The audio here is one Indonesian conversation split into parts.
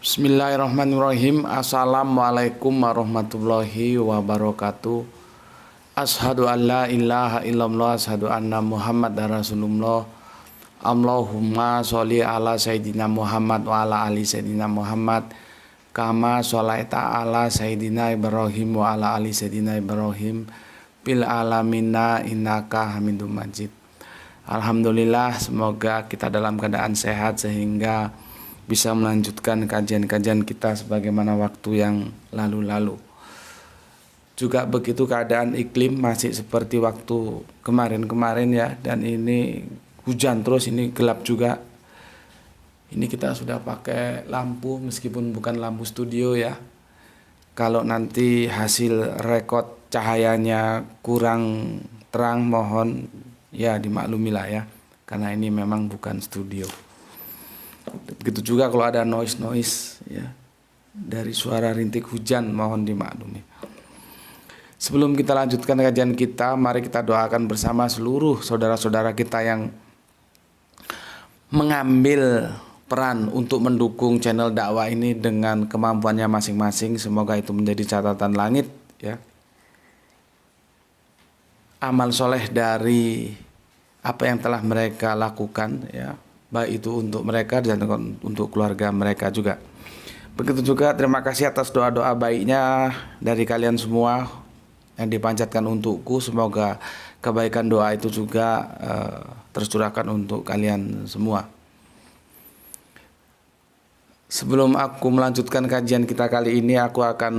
Bismillahirrahmanirrahim. Assalamualaikum warahmatullahi wabarakatuh. Ashadu an la ilaha illallah, ashadu anna Muhammad Rasulullah. Allahumma sholli ala Sayyidina Muhammad wa ala ali Sayyidina Muhammad kama sholaita ala Sayyidina Ibrahim wa ala ali Sayyidina Ibrahim bil alamina innaka hamidum majid. Alhamdulillah, semoga kita dalam keadaan sehat sehingga bisa melanjutkan kajian-kajian kita sebagaimana waktu yang lalu-lalu. Juga begitu keadaan iklim masih seperti waktu kemarin-kemarin ya, dan ini hujan terus, ini gelap juga. Ini kita sudah pakai lampu meskipun bukan lampu studio ya. Kalau nanti hasil rekod cahayanya kurang terang, mohon ya dimaklumilah ya, karena ini memang bukan studio. Begitu juga kalau ada noise ya dari suara rintik hujan, mohon dimaklumi. Sebelum kita lanjutkan kajian kita, mari kita doakan bersama seluruh saudara-saudara kita yang mengambil peran untuk mendukung channel dakwah ini dengan kemampuannya masing-masing. Semoga itu menjadi catatan langit ya, amal soleh dari apa yang telah mereka lakukan ya, baik itu untuk mereka dan untuk keluarga mereka juga. Begitu juga terima kasih atas doa-doa baiknya dari kalian semua yang dipanjatkan untukku. Semoga kebaikan doa itu juga tercurahkan untuk kalian semua. Sebelum aku melanjutkan kajian kita kali ini, aku akan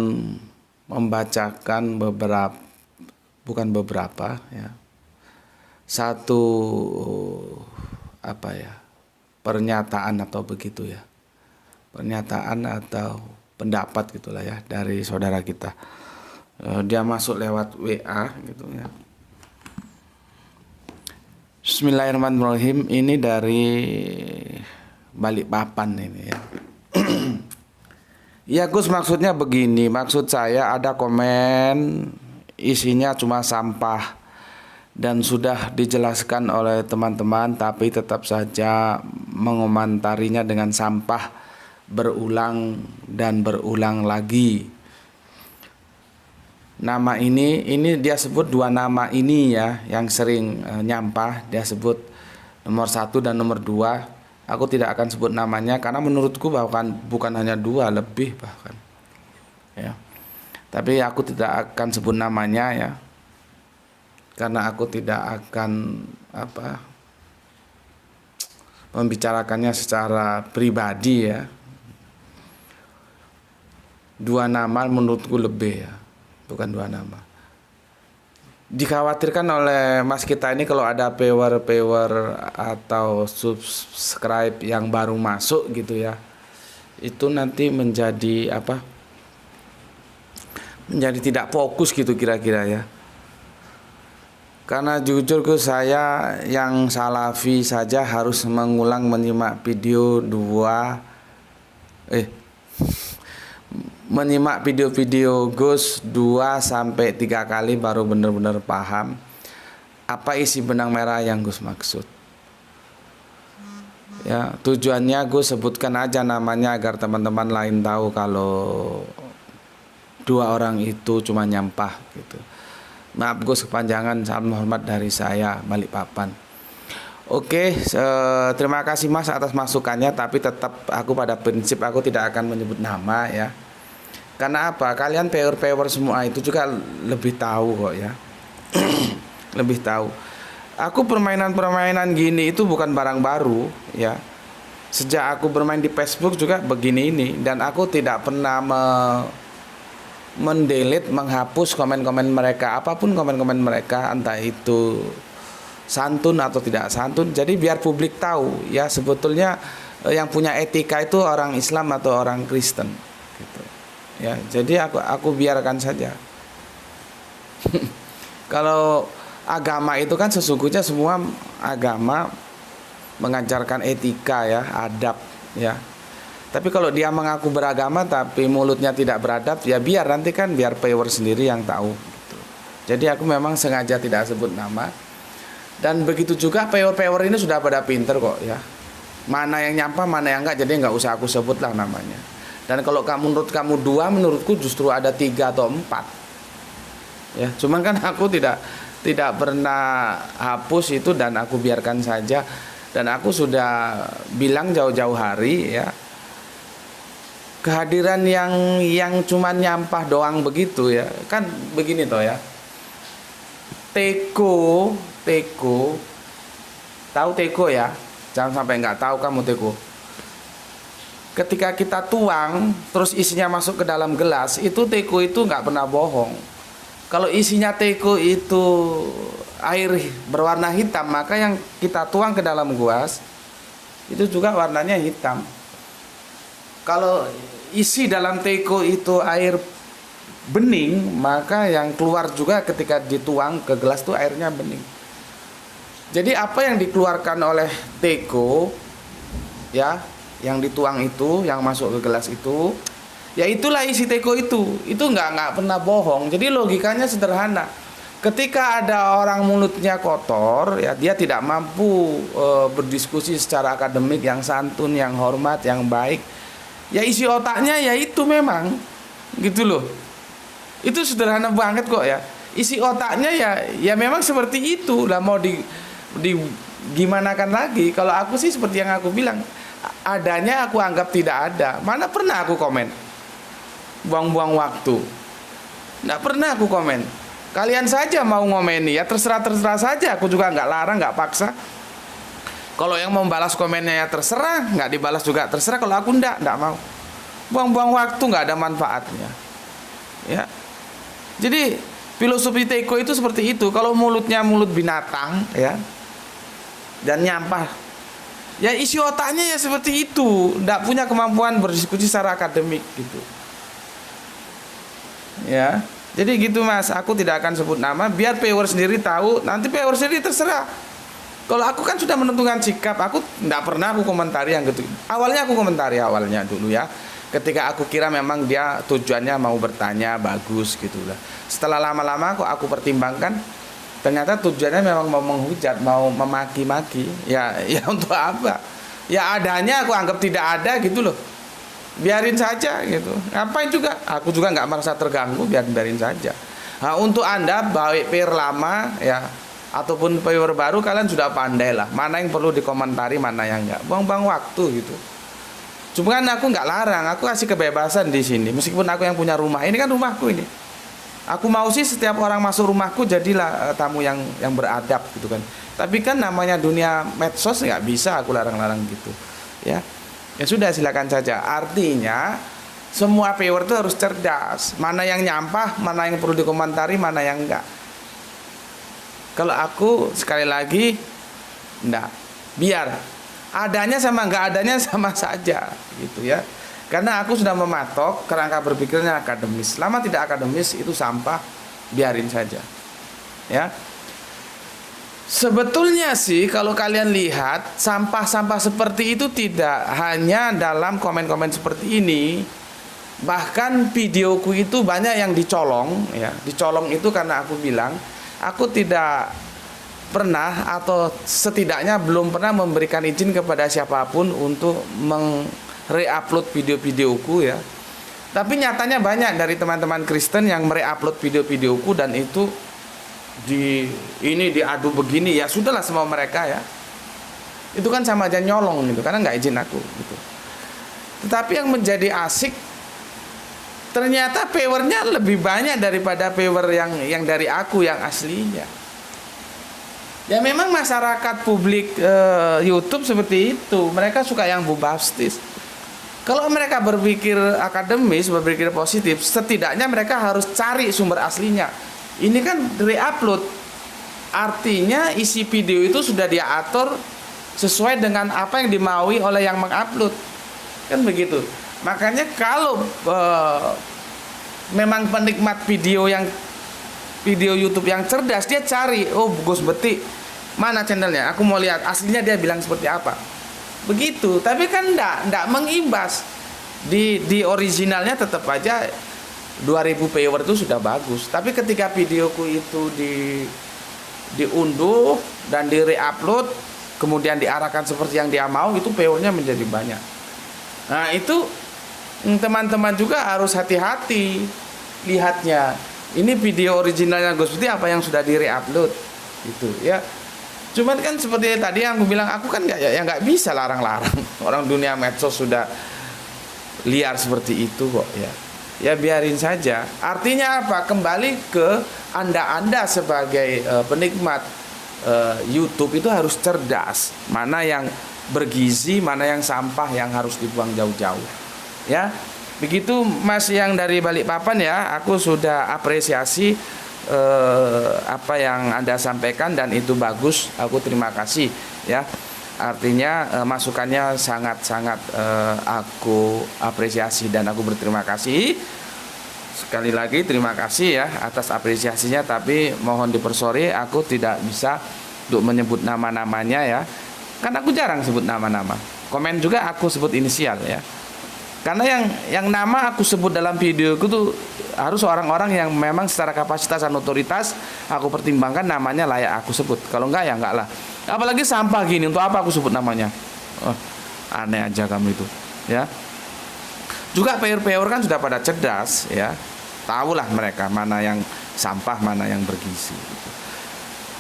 membacakan satu pernyataan atau begitu ya, pernyataan atau pendapat gitulah ya dari saudara kita. Dia masuk lewat WA gitu ya. Bismillahirrahmanirrahim. Ini dari Balikpapan ini ya. Ya Gus, maksudnya begini, maksud saya ada komen isinya cuma sampah dan sudah dijelaskan oleh teman-teman, tapi tetap saja mengomentarinya dengan sampah berulang dan berulang lagi. Nama ini dia sebut dua nama ini ya yang sering nyampah. Dia sebut nomor 1 dan nomor 2. Aku tidak akan sebut namanya karena menurutku bahkan bukan hanya 2, lebih bahkan ya. Tapi aku tidak akan sebut namanya ya, karena aku tidak akan membicarakannya secara pribadi ya. 2 nama menurutku lebih ya, bukan 2 nama. Dikhawatirkan oleh mas kita ini kalau ada viewer atau subscribe yang baru masuk gitu ya, itu nanti menjadi menjadi tidak fokus gitu kira-kira ya. Karena jujur ke saya yang salafi saja harus mengulang menyimak video menyimak video-video Gus 2-3 kali baru benar-benar paham apa isi benang merah yang Gus maksud. Ya, tujuannya Gus sebutkan aja namanya agar teman-teman lain tahu kalau 2 orang itu cuma nyampah gitu. Maaf Gus kepanjangan, salam hormat dari saya Balikpapan. Oke, terima kasih Mas atas masukannya, tapi tetap aku pada prinsip aku tidak akan menyebut nama ya. Karena apa? Kalian viewer semua itu juga lebih tahu kok ya. Lebih tahu. Aku permainan gini itu bukan barang baru ya. Sejak aku bermain di Facebook juga begini ini, dan aku tidak pernah mendelete, menghapus komen-komen mereka, apapun komen-komen mereka, entah itu santun atau tidak santun. Jadi biar publik tahu ya, sebetulnya yang punya etika itu orang Islam atau orang Kristen gitu. Ya, jadi aku biarkan saja. Kalau agama itu kan sesungguhnya semua agama mengajarkan etika ya, adab ya. Tapi kalau dia mengaku beragama tapi mulutnya tidak beradab, ya biar viewer sendiri yang tahu gitu. Jadi aku memang sengaja tidak sebut nama. Dan begitu juga viewer ini sudah pada pinter kok ya. Mana yang nyampah, mana yang enggak, jadi enggak usah aku sebut lah namanya. Dan kalau menurut kamu 2, menurutku justru ada 3 atau 4. Ya, cuman kan aku tidak pernah hapus itu dan aku biarkan saja. Dan aku sudah bilang jauh-jauh hari ya, kehadiran yang cuman nyampah doang begitu ya. Kan begini toh ya. Teko, tahu teko ya? Jangan sampai nggak tahu kamu teko. Ketika kita tuang, terus isinya masuk ke dalam gelas, itu teko itu nggak pernah bohong. Kalau isinya teko itu air berwarna hitam, maka yang kita tuang ke dalam gelas itu juga warnanya hitam. Kalau isi dalam teko itu air bening, maka yang keluar juga ketika dituang ke gelas itu airnya bening. Jadi apa yang dikeluarkan oleh teko ya, yang dituang itu, yang masuk ke gelas itu, ya itulah isi teko itu nggak pernah bohong. Jadi logikanya sederhana. Ketika ada orang mulutnya kotor, ya dia tidak mampu berdiskusi secara akademik yang santun, yang hormat, yang baik. Ya isi otaknya ya itu memang, gitu loh. Itu sederhana banget kok ya. Isi otaknya ya memang seperti itu lah, mau di gimanakan lagi. Kalau aku sih seperti yang aku bilang, adanya aku anggap tidak ada. Mana pernah aku komen buang-buang waktu, nggak pernah aku komen. Kalian saja mau ngomeni ya terserah saja, aku juga nggak larang, nggak paksa. Kalau yang mau balas komennya ya terserah, nggak dibalas juga terserah. Kalau aku nggak mau. Buang-buang waktu nggak ada manfaatnya ya. Jadi filosofi teko itu seperti itu. Kalau mulutnya mulut binatang ya, dan nyampah, ya isi otaknya ya seperti itu, tidak punya kemampuan berdiskusi secara akademik gitu. Ya, jadi gitu Mas. Aku tidak akan sebut nama, biar viewer sendiri tahu. Nanti viewer sendiri terserah. Kalau aku kan sudah menentukan sikap, aku tidak pernah aku komentari yang gitu. Awalnya aku komentari dulu ya. Ketika aku kira memang dia tujuannya mau bertanya, bagus gitu lah. Setelah lama-lama aku pertimbangkan, ternyata tujuannya memang mau menghujat, mau memaki-maki. Ya untuk apa? Ya adanya aku anggap tidak ada gitu loh. Biarin saja gitu. Ngapain juga? Aku juga nggak merasa terganggu, biarin saja. Nah, untuk Anda baik player lama ya ataupun player baru, kalian sudah pandai lah. Mana yang perlu dikomentari, mana yang enggak. Buang-buang waktu gitu. Cuma kan aku nggak larang, aku kasih kebebasan di sini. Meskipun aku yang punya rumah, ini kan rumahku ini. Aku mau sih setiap orang masuk rumahku jadilah tamu yang beradab gitu kan. Tapi kan namanya dunia medsos nggak bisa aku larang-larang gitu. Ya sudah, silakan saja. Artinya semua viewer itu harus cerdas. Mana yang nyampah, mana yang perlu dikomentari, mana yang enggak. Kalau aku sekali lagi enggak. Biar adanya sama enggak adanya sama saja gitu ya. Karena aku sudah mematok kerangka berpikirnya akademis. Selama tidak akademis itu sampah, biarin saja. Ya. Sebetulnya sih kalau kalian lihat, sampah-sampah seperti itu tidak hanya dalam komen-komen seperti ini. Bahkan videoku itu banyak yang dicolong ya. Dicolong itu karena aku bilang aku tidak pernah atau setidaknya belum pernah memberikan izin kepada siapapun untuk re-upload video-videoku ya. Tapi nyatanya banyak dari teman-teman Kristen yang mere-upload video-videoku dan itu diadu begini, ya sudahlah semua mereka ya. Itu kan sama aja nyolong gitu, karena nggak izin aku gitu. Tetapi yang menjadi asik, ternyata viewernya lebih banyak daripada viewer yang dari aku yang aslinya. Ya memang masyarakat publik YouTube seperti itu, mereka suka yang bombastis. Kalau mereka berpikir akademis, berpikir positif, setidaknya mereka harus cari sumber aslinya. Ini kan re-upload, artinya isi video itu sudah dia atur sesuai dengan apa yang dimaui oleh yang mengupload, kan begitu. Makanya kalau memang penikmat video YouTube yang cerdas, dia cari, oh Gus Beti mana channelnya, aku mau lihat aslinya dia bilang seperti apa, begitu. Tapi kan enggak mengimbas di originalnya, tetap aja 2000 viewer itu sudah bagus. Tapi ketika videoku itu diunduh dan di-re-upload, kemudian diarahkan seperti yang dia mau, itu viewernya menjadi banyak. Nah itu teman-teman juga harus hati-hati lihatnya. Ini video originalnya Gus Putih apa yang sudah di-re-upload itu ya. Cuman kan seperti tadi yang aku bilang, aku kan nggak bisa larang-larang. Orang dunia medsos sudah liar seperti itu kok ya. Ya biarin saja. Artinya apa? Kembali ke Anda sebagai penikmat YouTube itu harus cerdas. Mana yang bergizi, mana yang sampah yang harus dibuang jauh-jauh. Ya. Begitu Mas yang dari Balikpapan ya, aku sudah apresiasi apa yang Anda sampaikan dan itu bagus. Aku terima kasih ya. Artinya masukannya sangat-sangat aku apresiasi dan aku berterima kasih. Sekali lagi terima kasih ya atas apresiasinya, tapi mohon dipersori aku tidak bisa untuk menyebut nama-namanya ya. Kan aku jarang sebut nama-nama. Komen juga aku sebut inisial ya. Karena yang nama aku sebut dalam video itu tuh harus orang-orang yang memang secara kapasitas dan otoritas aku pertimbangkan namanya layak aku sebut. Kalau enggak ya enggak lah. Apalagi sampah gini, untuk apa aku sebut namanya? Aneh aja kamu itu ya. Juga PR kan sudah pada cerdas ya. Tahulah mereka mana yang sampah, mana yang bergizi.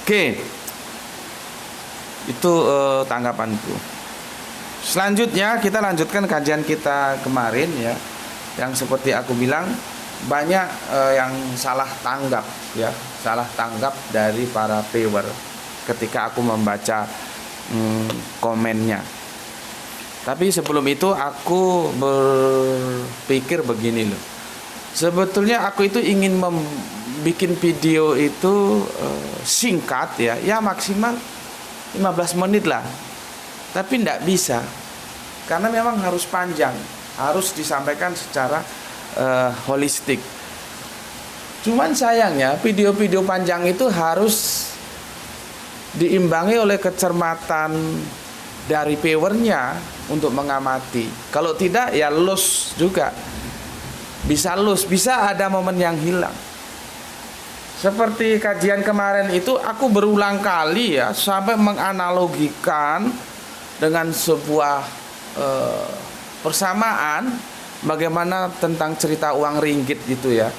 Oke. Itu tanggapanku. Selanjutnya kita lanjutkan kajian kita kemarin ya. Yang seperti aku bilang banyak yang salah tanggap ya, salah tanggap dari para viewer ketika aku membaca komennya. Tapi sebelum itu aku berpikir begini loh. Sebetulnya aku itu ingin bikin video itu singkat ya maksimal 15 menit lah. Tapi tidak bisa. Karena memang harus panjang, harus disampaikan secara holistik. Cuman sayangnya video-video panjang itu harus diimbangi oleh kecermatan dari viewernya untuk mengamati. Kalau tidak ya loss juga. Bisa loss, bisa ada momen yang hilang. Seperti kajian kemarin itu aku berulang kali ya sampai menganalogikan dengan sebuah persamaan bagaimana tentang cerita uang ringgit gitu ya.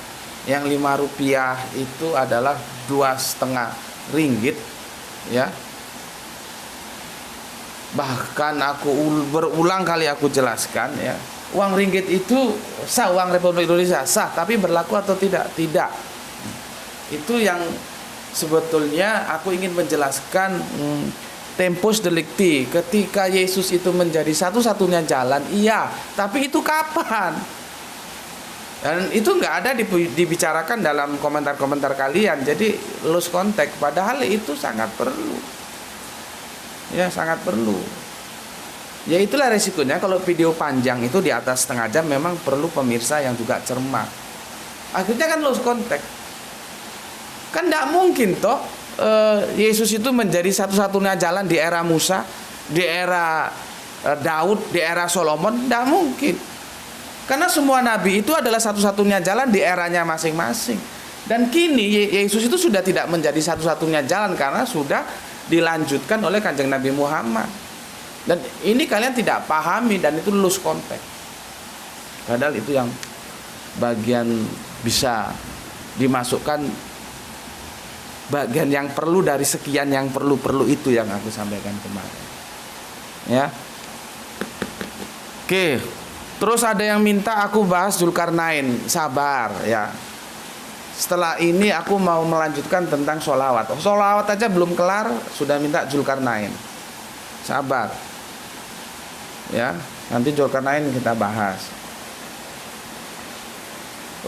Yang 5 rupiah itu adalah 2,5 ringgit ya. Bahkan aku berulang kali aku jelaskan ya, uang ringgit itu sah, uang Republik Indonesia sah, tapi berlaku atau tidak? Tidak. Itu yang sebetulnya aku ingin menjelaskan. Tempus delicti, ketika Yesus itu menjadi satu-satunya jalan, iya, tapi itu kapan? Dan itu nggak ada dibicarakan dalam komentar-komentar kalian, jadi lose contact. Padahal itu sangat perlu, ya sangat perlu. Ya itulah resikonya kalau video panjang itu di atas setengah jam, memang perlu pemirsa yang juga cermat. Akhirnya kan lose contact. Kan nggak mungkin toh. Yesus itu menjadi satu-satunya jalan di era Musa, di era Daud, di era Solomon. Tidak mungkin. Karena semua nabi itu adalah satu-satunya jalan di eranya masing-masing. Dan kini Yesus itu sudah tidak menjadi satu-satunya jalan karena sudah dilanjutkan oleh Kanjeng Nabi Muhammad. Dan ini kalian tidak pahami dan itu lose contact. Padahal itu yang bagian bisa dimasukkan, bagian yang perlu dari sekian yang perlu itu yang aku sampaikan kemarin ya. Oke, terus ada yang minta aku bahas Zulkarnain. Sabar ya, setelah ini aku mau melanjutkan tentang sholawat. Sholawat aja belum kelar sudah minta Zulkarnain. Sabar ya, nanti Zulkarnain kita bahas.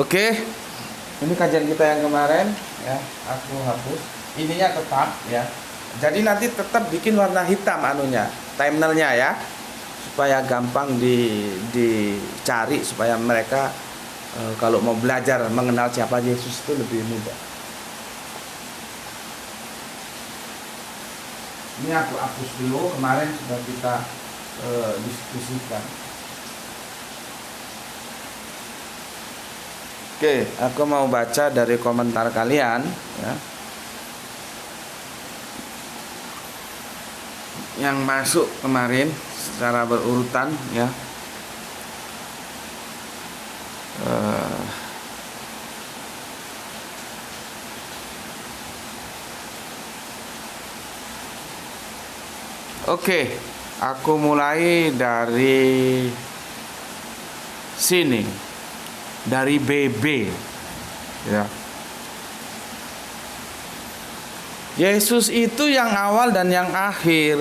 Oke, ini kajian kita yang kemarin ya, aku hapus. Ininya tetap ya. Jadi nanti tetap bikin warna hitam anunya, thumbnailnya ya, supaya gampang dicari, supaya mereka kalau mau belajar mengenal siapa Yesus itu lebih mudah. Ini aku hapus dulu, kemarin sudah kita diskusikan. Oke, aku mau baca dari komentar kalian ya. Yang masuk kemarin secara berurutan ya. Eh, Oke, aku mulai dari sini, dari BB, ya. Yesus itu yang awal dan yang akhir.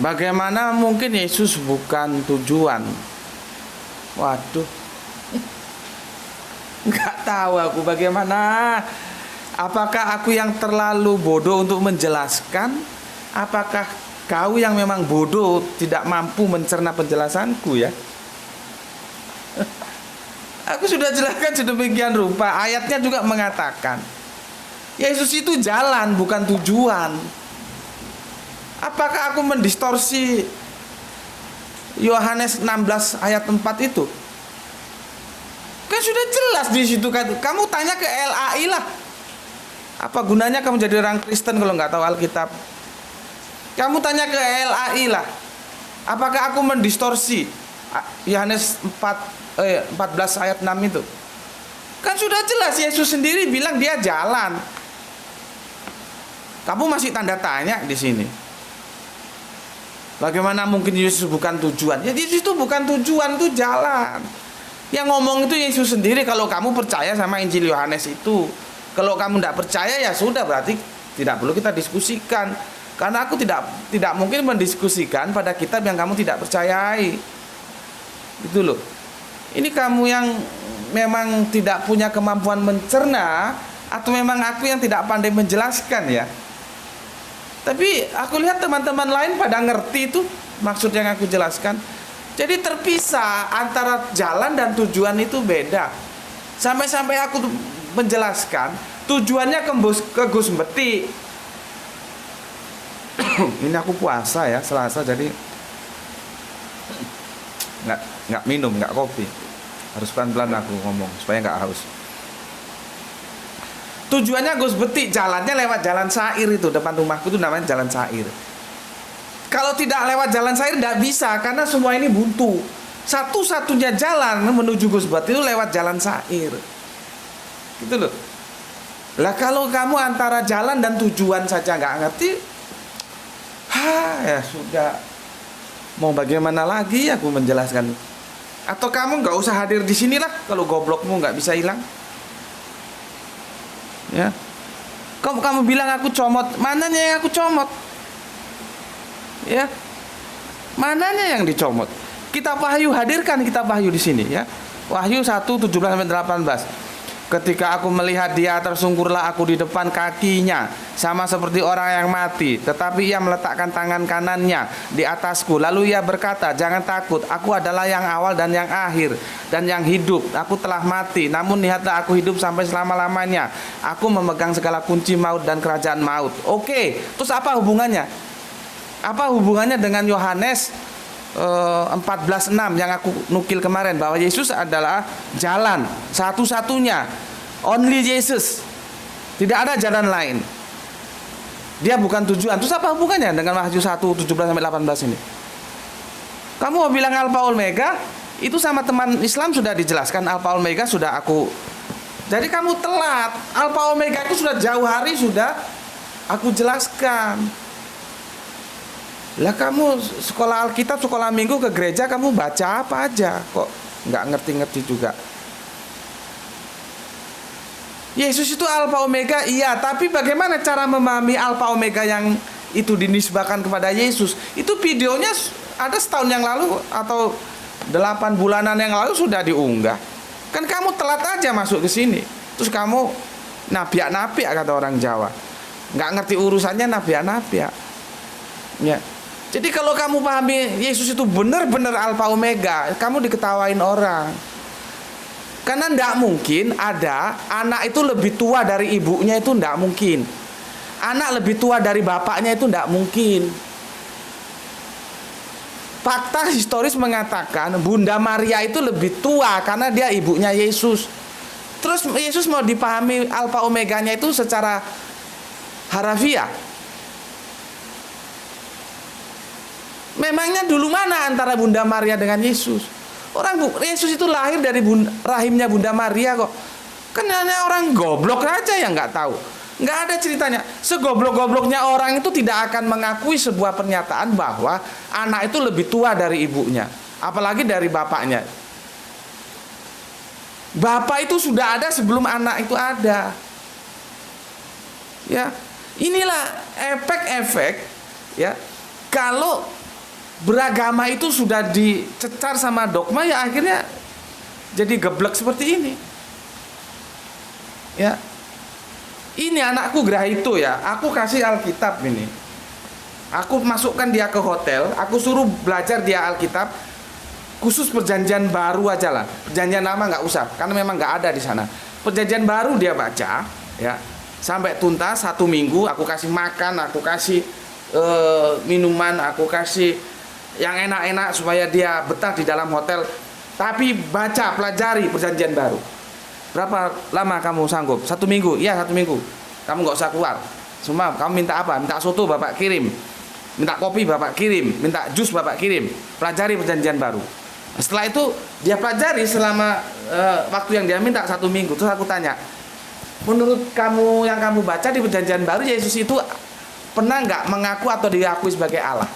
Bagaimana mungkin Yesus bukan tujuan? Waduh, nggak tahu aku bagaimana. Apakah aku yang terlalu bodoh untuk menjelaskan? Apakah kau yang memang bodoh tidak mampu mencerna penjelasanku ya? Aku sudah jelaskan sedemikian rupa. Ayatnya juga mengatakan Yesus itu jalan bukan tujuan. Apakah aku mendistorsi Yohanes 16 ayat 4 itu? Kan sudah jelas di situ kan. Kamu tanya ke LAI lah. Apa gunanya kamu jadi orang Kristen kalau nggak tahu Alkitab? Kamu tanya ke LAI lah. Apakah aku mendistorsi Yohanes 14 ayat 6 itu? Kan sudah jelas Yesus sendiri bilang dia jalan. Kamu masih tanda tanya di sini. Bagaimana mungkin Yesus bukan tujuan? Ya Yesus itu bukan tujuan, itu jalan. Yang ngomong itu Yesus sendiri. Kalau kamu percaya sama Injil Yohanes itu, kalau kamu tidak percaya ya sudah, berarti tidak perlu kita diskusikan. Karena aku tidak mungkin mendiskusikan pada kitab yang kamu tidak percayai. Itu loh. Ini kamu yang memang tidak punya kemampuan mencerna, atau memang aku yang tidak pandai menjelaskan ya. Tapi aku lihat teman-teman lain pada ngerti itu maksud yang aku jelaskan. Jadi terpisah antara jalan dan tujuan itu beda. Sampai-sampai aku menjelaskan tujuannya ke Gus Beti. Ini aku puasa ya, Selasa, jadi nggak minum, nggak kopi. Harus pelan-pelan aku ngomong supaya nggak haus. Tujuannya Gus Beti, jalannya lewat jalan Sair itu, depan rumahku itu namanya jalan Sair. Kalau tidak lewat jalan Sair tidak bisa, karena semua ini buntu. Satu-satunya jalan menuju Gus Beti itu lewat jalan Sair. Gitu loh. Lah kalau kamu antara jalan dan tujuan saja nggak ngerti, ya sudah. Mau bagaimana lagi aku menjelaskan? Atau kamu nggak usah hadir di sinilah kalau goblokmu nggak bisa hilang. Ya, kamu bilang aku comot, mananya yang aku comot? Ya, mananya yang dicomot? Kitab Wahyu, hadirkan kitab Wahyu di sini ya. Wahyu 1:17-18. Ketika aku melihat dia, tersungkurlah aku di depan kakinya, sama seperti orang yang mati. Tetapi ia meletakkan tangan kanannya di atasku. Lalu ia berkata, jangan takut, aku adalah yang awal dan yang akhir, dan yang hidup. Aku telah mati, namun lihatlah aku hidup sampai selama-lamanya. Aku memegang segala kunci maut dan kerajaan maut. Oke, terus apa hubungannya? Apa hubungannya dengan Yohanes 14:6 yang aku nukil kemarin, bahwa Yesus adalah jalan satu-satunya, only Jesus, tidak ada jalan lain, dia bukan tujuan. Terus apa hubungannya dengan Wahyu 1:17-18 ini? Kamu mau bilang Alpha Omega? Itu sama teman Islam sudah dijelaskan. Alpha Omega sudah aku. Jadi kamu telat. Alpha Omega itu sudah jauh hari sudah aku jelaskan. Lah kamu sekolah Alkitab, sekolah minggu ke gereja, kamu baca apa aja? Kok nggak ngerti-ngerti juga? Yesus itu Alpha Omega, iya. Tapi bagaimana cara memahami Alpha Omega yang itu dinisbahkan kepada Yesus? Itu videonya ada setahun yang lalu atau 8 bulanan yang lalu sudah diunggah. Kan kamu telat aja masuk ke sini. Terus kamu nabiak-nabiak kata orang Jawa. Nggak ngerti urusannya nabiak-nabiak. Ya. Jadi kalau kamu pahami Yesus itu benar-benar Alpha Omega, kamu diketawain orang. Karena tidak mungkin ada anak itu lebih tua dari ibunya, itu tidak mungkin. Anak lebih tua dari bapaknya itu tidak mungkin. Fakta historis mengatakan Bunda Maria itu lebih tua karena dia ibunya Yesus. Terus Yesus mau dipahami Alpha Omeganya itu secara harafiah. Memangnya dulu mana antara Bunda Maria dengan Yesus? Yesus itu lahir dari rahimnya Bunda Maria kok. Kan hanya orang goblok aja yang nggak tahu. Nggak ada ceritanya. Segoblok-gobloknya orang itu tidak akan mengakui sebuah pernyataan bahwa anak itu lebih tua dari ibunya, apalagi dari bapaknya. Bapak itu sudah ada sebelum anak itu ada. Ya, inilah efek-efek ya. Kalau beragama itu sudah dicecar sama dogma, ya akhirnya jadi geblek seperti ini. Ya. Ini anakku gerah itu ya, aku kasih Alkitab ini. Aku masukkan dia ke hotel, aku suruh belajar dia Alkitab. Khusus perjanjian baru aja lah. Perjanjian lama nggak usah, karena memang nggak ada di sana. Perjanjian baru dia baca, ya, sampai tuntas 1 minggu. Aku kasih makan, aku kasih minuman, aku kasih yang enak-enak supaya dia betah di dalam hotel. Tapi baca, pelajari perjanjian baru. Berapa lama kamu sanggup? 1 minggu? Iya, 1 minggu. Kamu nggak usah keluar. Semua kamu minta apa? Minta soto bapak kirim, minta kopi bapak kirim, minta jus bapak kirim. Pelajari perjanjian baru. Setelah itu dia pelajari selama waktu yang dia minta 1 minggu. Terus aku tanya, menurut kamu yang kamu baca di perjanjian baru, Yesus itu pernah nggak mengaku atau diakui sebagai Allah?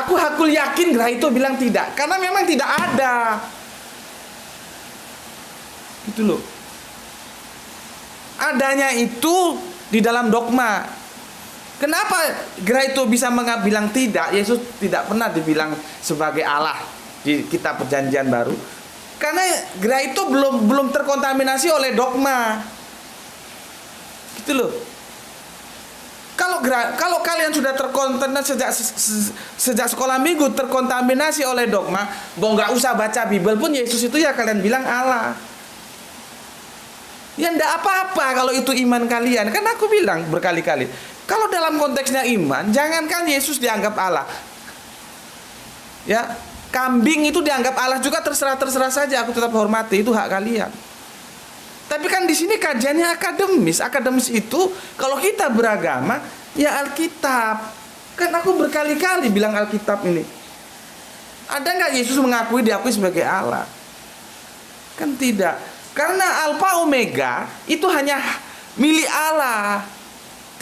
Aku yakin gerah itu bilang tidak, karena memang tidak ada. Gitu loh. Adanya itu di dalam dogma. Kenapa gerah itu bisa bilang tidak? Yesus tidak pernah dibilang sebagai Allah di kitab perjanjian baru. Karena gerah itu belum terkontaminasi oleh dogma. Gitu loh. Kalau kalian sudah terkontaminasi sejak sekolah minggu, terkontaminasi oleh dogma, nggak usah baca Bible pun Yesus itu ya kalian bilang Allah. Ya ndak apa-apa kalau itu iman kalian. Kan aku bilang berkali-kali, kalau dalam konteksnya iman, jangankan Yesus dianggap Allah. Ya, kambing itu dianggap Allah juga, terserah saja, aku tetap hormati, itu hak kalian. Tapi kan di sini kajiannya akademis. Akademis itu kalau kita beragama, ya Alkitab. Kan aku berkali-kali bilang Alkitab ini. Ada nggak Yesus diakui sebagai Allah? Kan tidak. Karena Alfa Omega itu hanya milik Allah.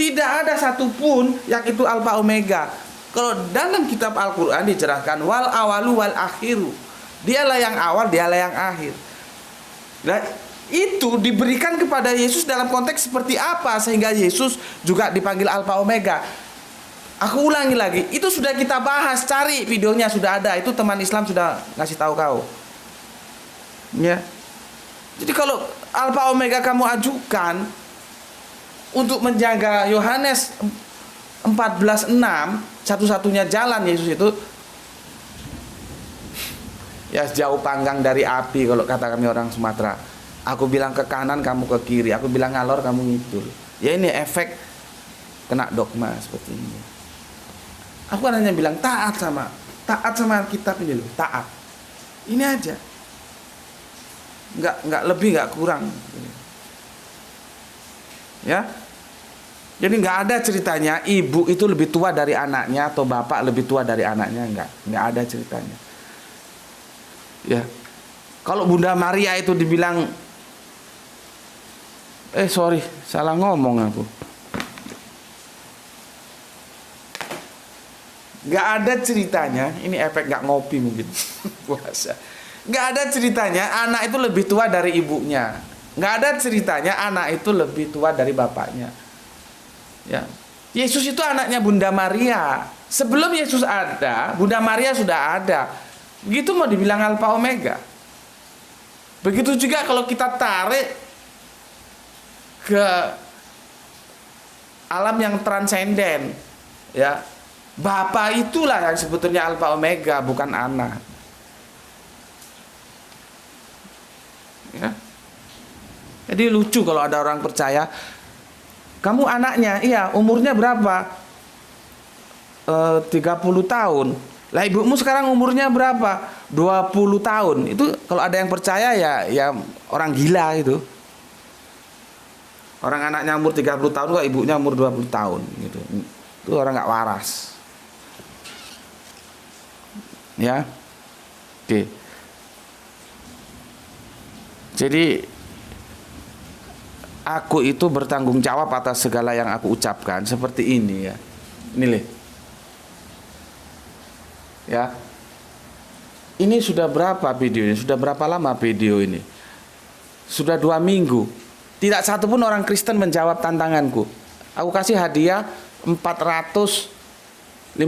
Tidak ada satupun yang itu Alfa Omega. Kalau dalam kitab Al-Quran dicerahkan wal awalu wal akhiru. Dialah yang awal, dialah yang akhir. Nah, itu diberikan kepada Yesus dalam konteks seperti apa sehingga Yesus juga dipanggil Alfa Omega. Aku ulangi lagi, itu sudah kita bahas, cari videonya sudah ada. Itu teman Islam sudah ngasih tahu kau. Ya. Jadi kalau Alfa Omega kamu ajukan untuk menjaga Yohanes 14:6, satu-satunya jalan Yesus itu ya jauh panggang dari api kalau kata kami orang Sumatera. Aku bilang ke kanan, kamu ke kiri. Aku bilang ngalor, kamu ngidul. Ya ini efek kena dogma seperti ini. Aku hanya bilang taat sama Alkitab ini loh, taat. Ini aja. Enggak lebih, enggak kurang. Ya. Jadi enggak ada ceritanya ibu itu lebih tua dari anaknya atau bapak lebih tua dari anaknya, enggak ada ceritanya. Ya. Kalau Bunda Maria itu dibilang salah ngomong aku. Enggak ada ceritanya, ini efek enggak ngopi mungkin puasa. Nggak ada ceritanya anak itu lebih tua dari ibunya. Nggak ada ceritanya anak itu lebih tua dari bapaknya. Ya. Yesus itu anaknya Bunda Maria. Sebelum Yesus ada, Bunda Maria sudah ada. Begitu mau dibilang Alfa Omega. Begitu juga kalau kita tarik ke alam yang transenden. Ya. Bapa itulah yang sebetulnya Alfa Omega, bukan anak. Ya. Jadi lucu kalau ada orang percaya kamu anaknya, iya umurnya berapa? 30 tahun. Lah ibumu sekarang umurnya berapa? 20 tahun. Itu kalau ada yang percaya ya orang gila itu. Orang anaknya umur 30 tahun kok ibunya umur 20 tahun gitu. Itu orang nggak waras. Ya. Oke. Jadi aku itu bertanggung jawab atas segala yang aku ucapkan seperti ini ya. Ini Le. Ya. Ini sudah berapa video ini? Sudah berapa lama video ini? Sudah 2 minggu. Tidak satu pun orang Kristen menjawab tantanganku. Aku kasih hadiah 450.000.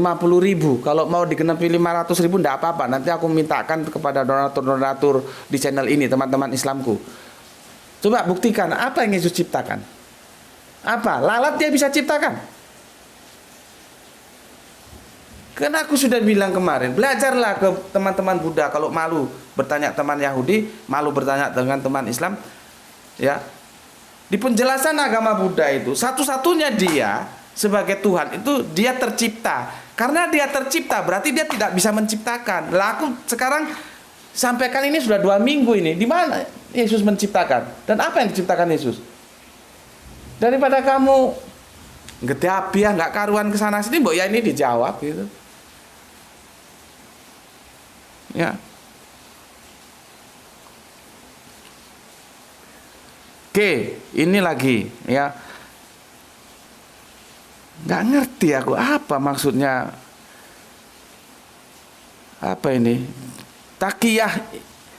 Kalau mau digenapi 500.000 enggak apa-apa. Nanti aku mintakan kepada donatur-donatur di channel ini, teman-teman Islamku. Coba buktikan apa yang Yesus ciptakan. Apa? Lalat dia bisa ciptakan. Karena aku sudah bilang kemarin, belajarlah ke teman-teman Buddha. Kalau malu bertanya teman Yahudi, malu bertanya dengan teman Islam, ya. Di penjelasan agama Buddha itu, satu-satunya dia sebagai Tuhan itu dia tercipta. Karena dia tercipta berarti dia tidak bisa menciptakan. Lah aku sekarang sampaikan ini sudah 2 minggu ini. Di mana Yesus menciptakan? Dan apa yang diciptakan Yesus? Daripada kamu gedapiah nggak karuan kesana sini, mbok ya ini dijawab gitu. Ya. Oke, ini lagi ya. Nggak ngerti aku apa maksudnya. Apa ini? Takiyah.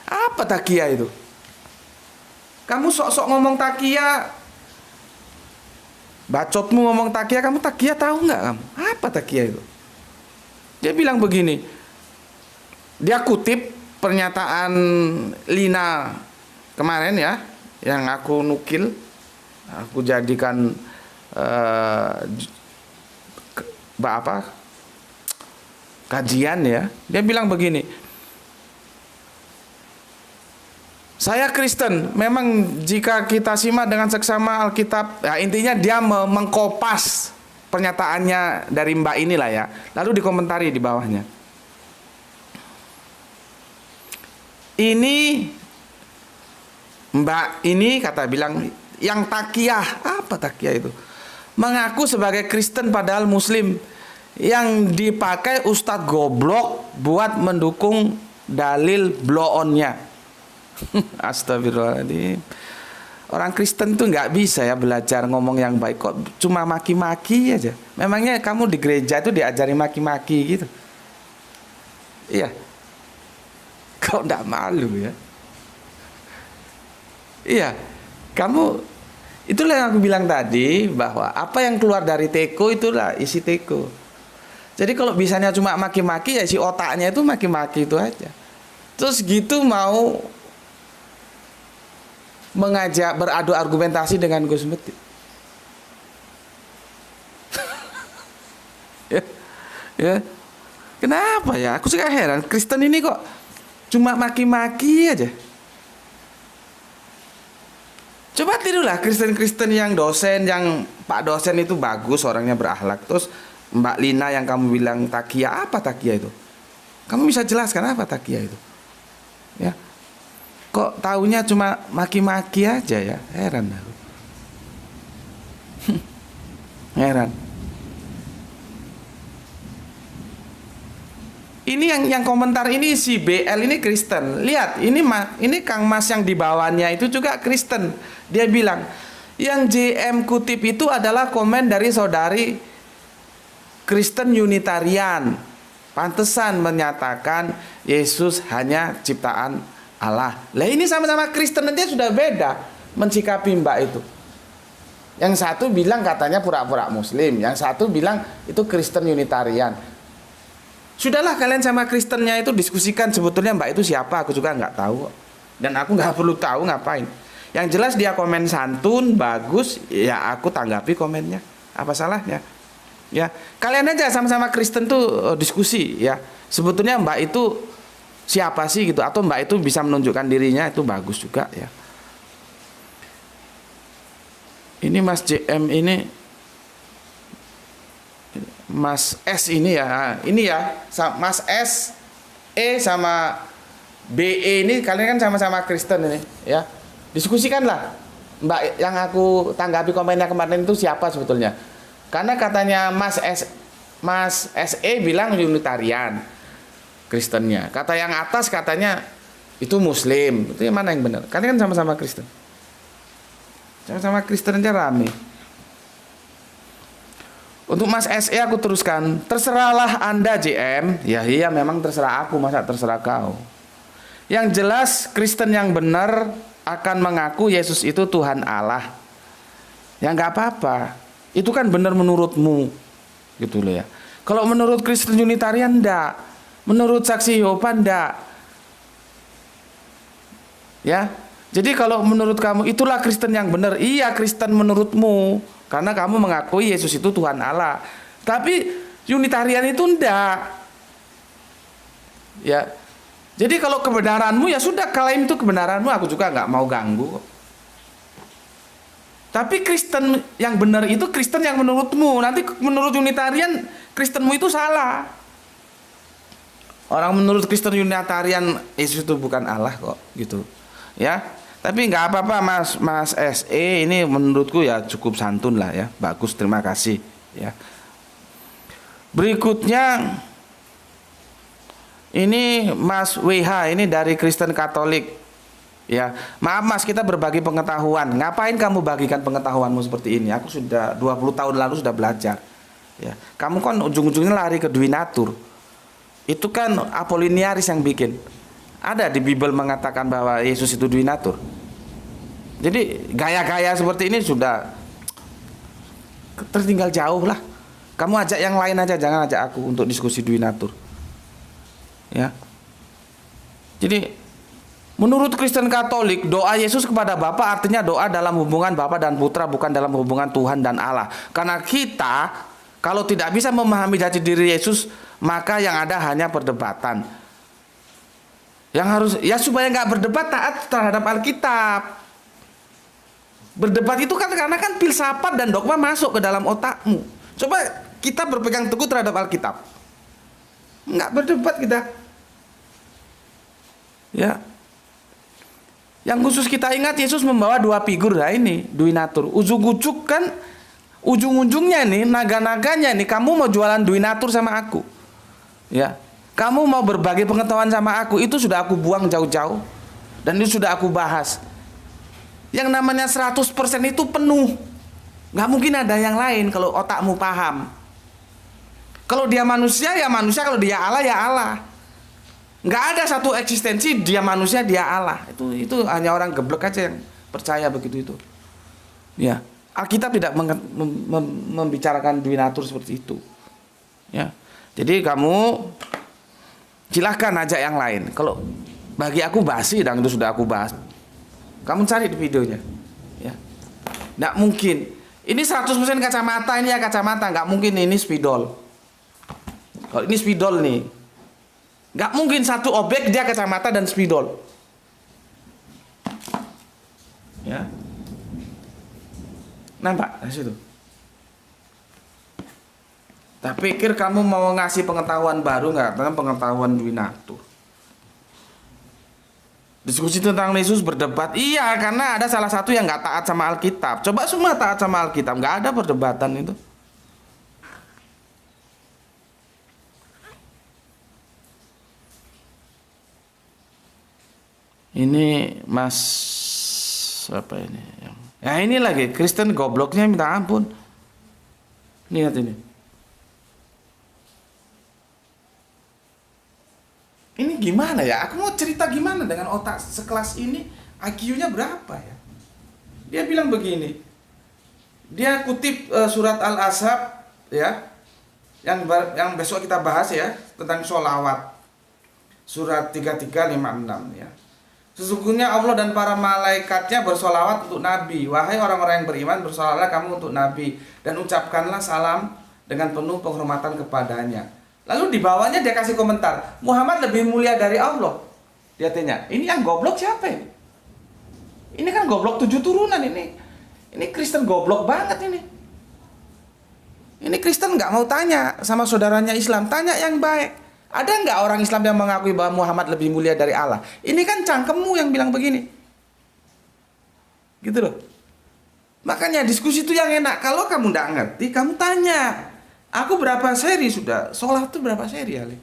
Apa takiyah itu? Kamu sok-sok ngomong takiyah. Bacotmu ngomong takiyah, kamu takiyah tahu nggak kamu? Apa takiyah itu? Dia bilang begini. Dia kutip pernyataan Lina kemarin ya, yang aku nukil, aku jadikan kajian ya. Dia bilang begini. Saya Kristen, memang jika kita simak dengan seksama Alkitab, ya intinya dia mengkopas pernyataannya dari Mbak inilah ya. Lalu dikomentari di bawahnya. Ini Mbak ini kata bilang yang takiyah, apa takiyah itu? Mengaku sebagai Kristen padahal Muslim, yang dipakai ustadz goblok buat mendukung dalil blow-onnya. Astagfirullahaladzim. Orang Kristen tuh nggak bisa ya belajar ngomong yang baik, kok cuma maki-maki aja. Memangnya kamu di gereja itu diajari maki-maki gitu? Iya. Kok nggak malu ya? Iya. Kamu, itulah yang aku bilang tadi, bahwa apa yang keluar dari teko itulah isi teko. Jadi kalau bisanya cuma maki-maki, ya si otaknya itu maki-maki itu aja. Terus gitu mau mengajak beradu argumentasi dengan Gus Metik. ya. Kenapa ya? Aku suka heran, Kristen ini kok cuma maki-maki aja. Coba tirulah Kristen-Kristen yang dosen, yang Pak dosen itu bagus, orangnya berakhlak. Terus Mbak Lina yang kamu bilang takiyah, apa takiyah itu? Kamu bisa jelaskan apa takiyah itu? Ya. Kok taunya cuma maki-maki aja ya? Heran aku. Heran. Ini yang komentar ini si BL ini Kristen. Lihat, ini Kang Mas yang di bawahnya itu juga Kristen. Dia bilang, yang JM kutip itu adalah komen dari saudari Kristen Unitarian. Pantesan menyatakan Yesus hanya ciptaan Allah. Lah ini sama-sama Kristen, nanti sudah beda mencikapi Mbak itu. Yang satu bilang katanya pura-pura Muslim, yang satu bilang itu Kristen Unitarian. Sudahlah kalian sama Kristennya itu diskusikan sebetulnya Mbak itu siapa, aku juga nggak tahu. Dan aku nggak perlu tahu ngapain. Yang jelas dia komen santun, bagus, ya aku tanggapi komennya. Apa salahnya? Ya, kalian aja sama-sama Kristen tuh diskusi ya. Sebetulnya Mbak itu siapa sih gitu, atau Mbak itu bisa menunjukkan dirinya, itu bagus juga ya. Ini Mas JM ini, Mas S ini ya, Mas S sama BE ini kalian kan sama-sama Kristen ini ya. Diskusikanlah Mbak yang aku tanggapi komennya kemarin itu siapa sebetulnya. Karena katanya Mas SE bilang Unitarian. Kristennya. Kata yang atas katanya itu Muslim. Itu yang mana yang benar? Karena kan sama-sama Kristen. Sama-sama Kristen aja rame. Untuk Mas SE aku teruskan, terserahlah Anda JM. Ya iya memang terserah aku, masa terserah kau. Yang jelas Kristen yang benar akan mengaku Yesus itu Tuhan Allah. Ya nggak apa-apa. Itu kan benar menurutmu. Gitu loh ya. Kalau menurut Kristen Unitarian enggak. Menurut Saksi Yehova enggak. Ya. Jadi kalau menurut kamu itulah Kristen yang benar. Iya Kristen menurutmu. Karena kamu mengakui Yesus itu Tuhan Allah. Tapi Unitarian itu enggak. Ya. Jadi kalau kebenaranmu ya sudah, klaim itu kebenaranmu, aku juga enggak mau ganggu. Tapi Kristen yang benar itu Kristen yang menurutmu. Nanti menurut Unitarian Kristenmu itu salah. Orang menurut Kristen Unitarian Yesus itu bukan Allah kok, gitu. Ya. Tapi nggak apa-apa Mas SE, ini menurutku ya cukup santun lah ya. Bagus, terima kasih ya. Berikutnya ini Mas WH, ini dari Kristen Katolik. Ya, maaf Mas, kita berbagi pengetahuan. Ngapain kamu bagikan pengetahuanmu seperti ini? Aku sudah 20 tahun lalu sudah belajar. Ya, kamu kan ujung-ujungnya lari ke Duinatur. Itu kan Apoliniaris yang bikin. Ada di Bible mengatakan bahwa Yesus itu Duinatur. Jadi gaya-gaya seperti ini sudah tertinggal jauh lah. Kamu ajak yang lain aja, jangan ajak aku untuk diskusi Duinatur. Ya. Jadi menurut Kristen Katolik, doa Yesus kepada Bapa artinya doa dalam hubungan Bapa dan Putra, bukan dalam hubungan Tuhan dan Allah. Karena kita kalau tidak bisa memahami jati diri Yesus, maka yang ada hanya perdebatan. Yang harus, ya supaya nggak berdebat, taat terhadap Alkitab. Berdebat itu kan karena kan filsafat dan dogma masuk ke dalam otakmu. Coba kita berpegang teguh terhadap Alkitab. Nggak berdebat kita. Ya. Yang khusus kita ingat, Yesus membawa dua figur, nah ini Duinatur. Ujung-ujung kan, ujung-ujungnya nih, naga-naganya nih, kamu mau jualan Duinatur sama aku. Ya. Kamu mau berbagi pengetahuan sama aku, itu sudah aku buang jauh-jauh. Dan itu sudah aku bahas. Yang namanya 100% itu penuh. Nggak mungkin ada yang lain kalau otakmu paham. Kalau dia manusia, ya manusia. Kalau dia Allah, ya Allah. Nggak ada satu eksistensi dia manusia, dia Allah. Itu hanya orang geblek aja yang percaya begitu itu. Ya, Alkitab tidak membicarakan Duinatur seperti itu. Ya. Jadi kamu silahkan ajak yang lain. Kalau bagi aku basi dan itu sudah aku bahas. Kamu cari di videonya. Ya. Nggak mungkin. Ini 100% kacamata, ini ya kacamata. Nggak mungkin ini spidol. Kalau ini spidol nih. Nggak mungkin satu objek dia kacamata dan spidol. Ya. Nampak dari situ. Tak pikir kamu mau ngasih pengetahuan baru nggak tentang pengetahuan Duinatur. Diskusi tentang Yesus berdebat, iya karena ada salah satu yang nggak taat sama Alkitab. Coba semua taat sama Alkitab, nggak ada perdebatan itu. Ini Mas apa ini? Ya ini lagi Kristen gobloknya minta ampun. Lihat ini. Ini gimana ya? Aku mau cerita gimana dengan otak sekelas ini, IQ-nya berapa ya? Dia bilang begini. Dia kutip surat Al-Ahzab ya. Yang besok kita bahas ya, tentang sholawat. Surat 3356 ya. Sesungguhnya Allah dan para malaikatnya bersolawat untuk Nabi. Wahai orang-orang yang beriman, bersolawatlah kamu untuk Nabi. Dan ucapkanlah salam dengan penuh penghormatan kepadanya. Lalu di bawahnya dia kasih komentar, Muhammad lebih mulia dari Allah. Dia tanya, ini yang goblok siapa ini? Ini kan goblok 7 turunan ini. Ini Kristen goblok banget ini. Ini Kristen nggak mau tanya sama saudaranya Islam, tanya yang baik. Ada nggak orang Islam yang mengakui bahwa Muhammad lebih mulia dari Allah? Ini kan cangkemmu yang bilang begini. Gitu loh. Makanya diskusi itu yang enak. Kalau kamu nggak ngerti, kamu tanya. Aku berapa seri sudah? Sholat itu berapa seri, Ali?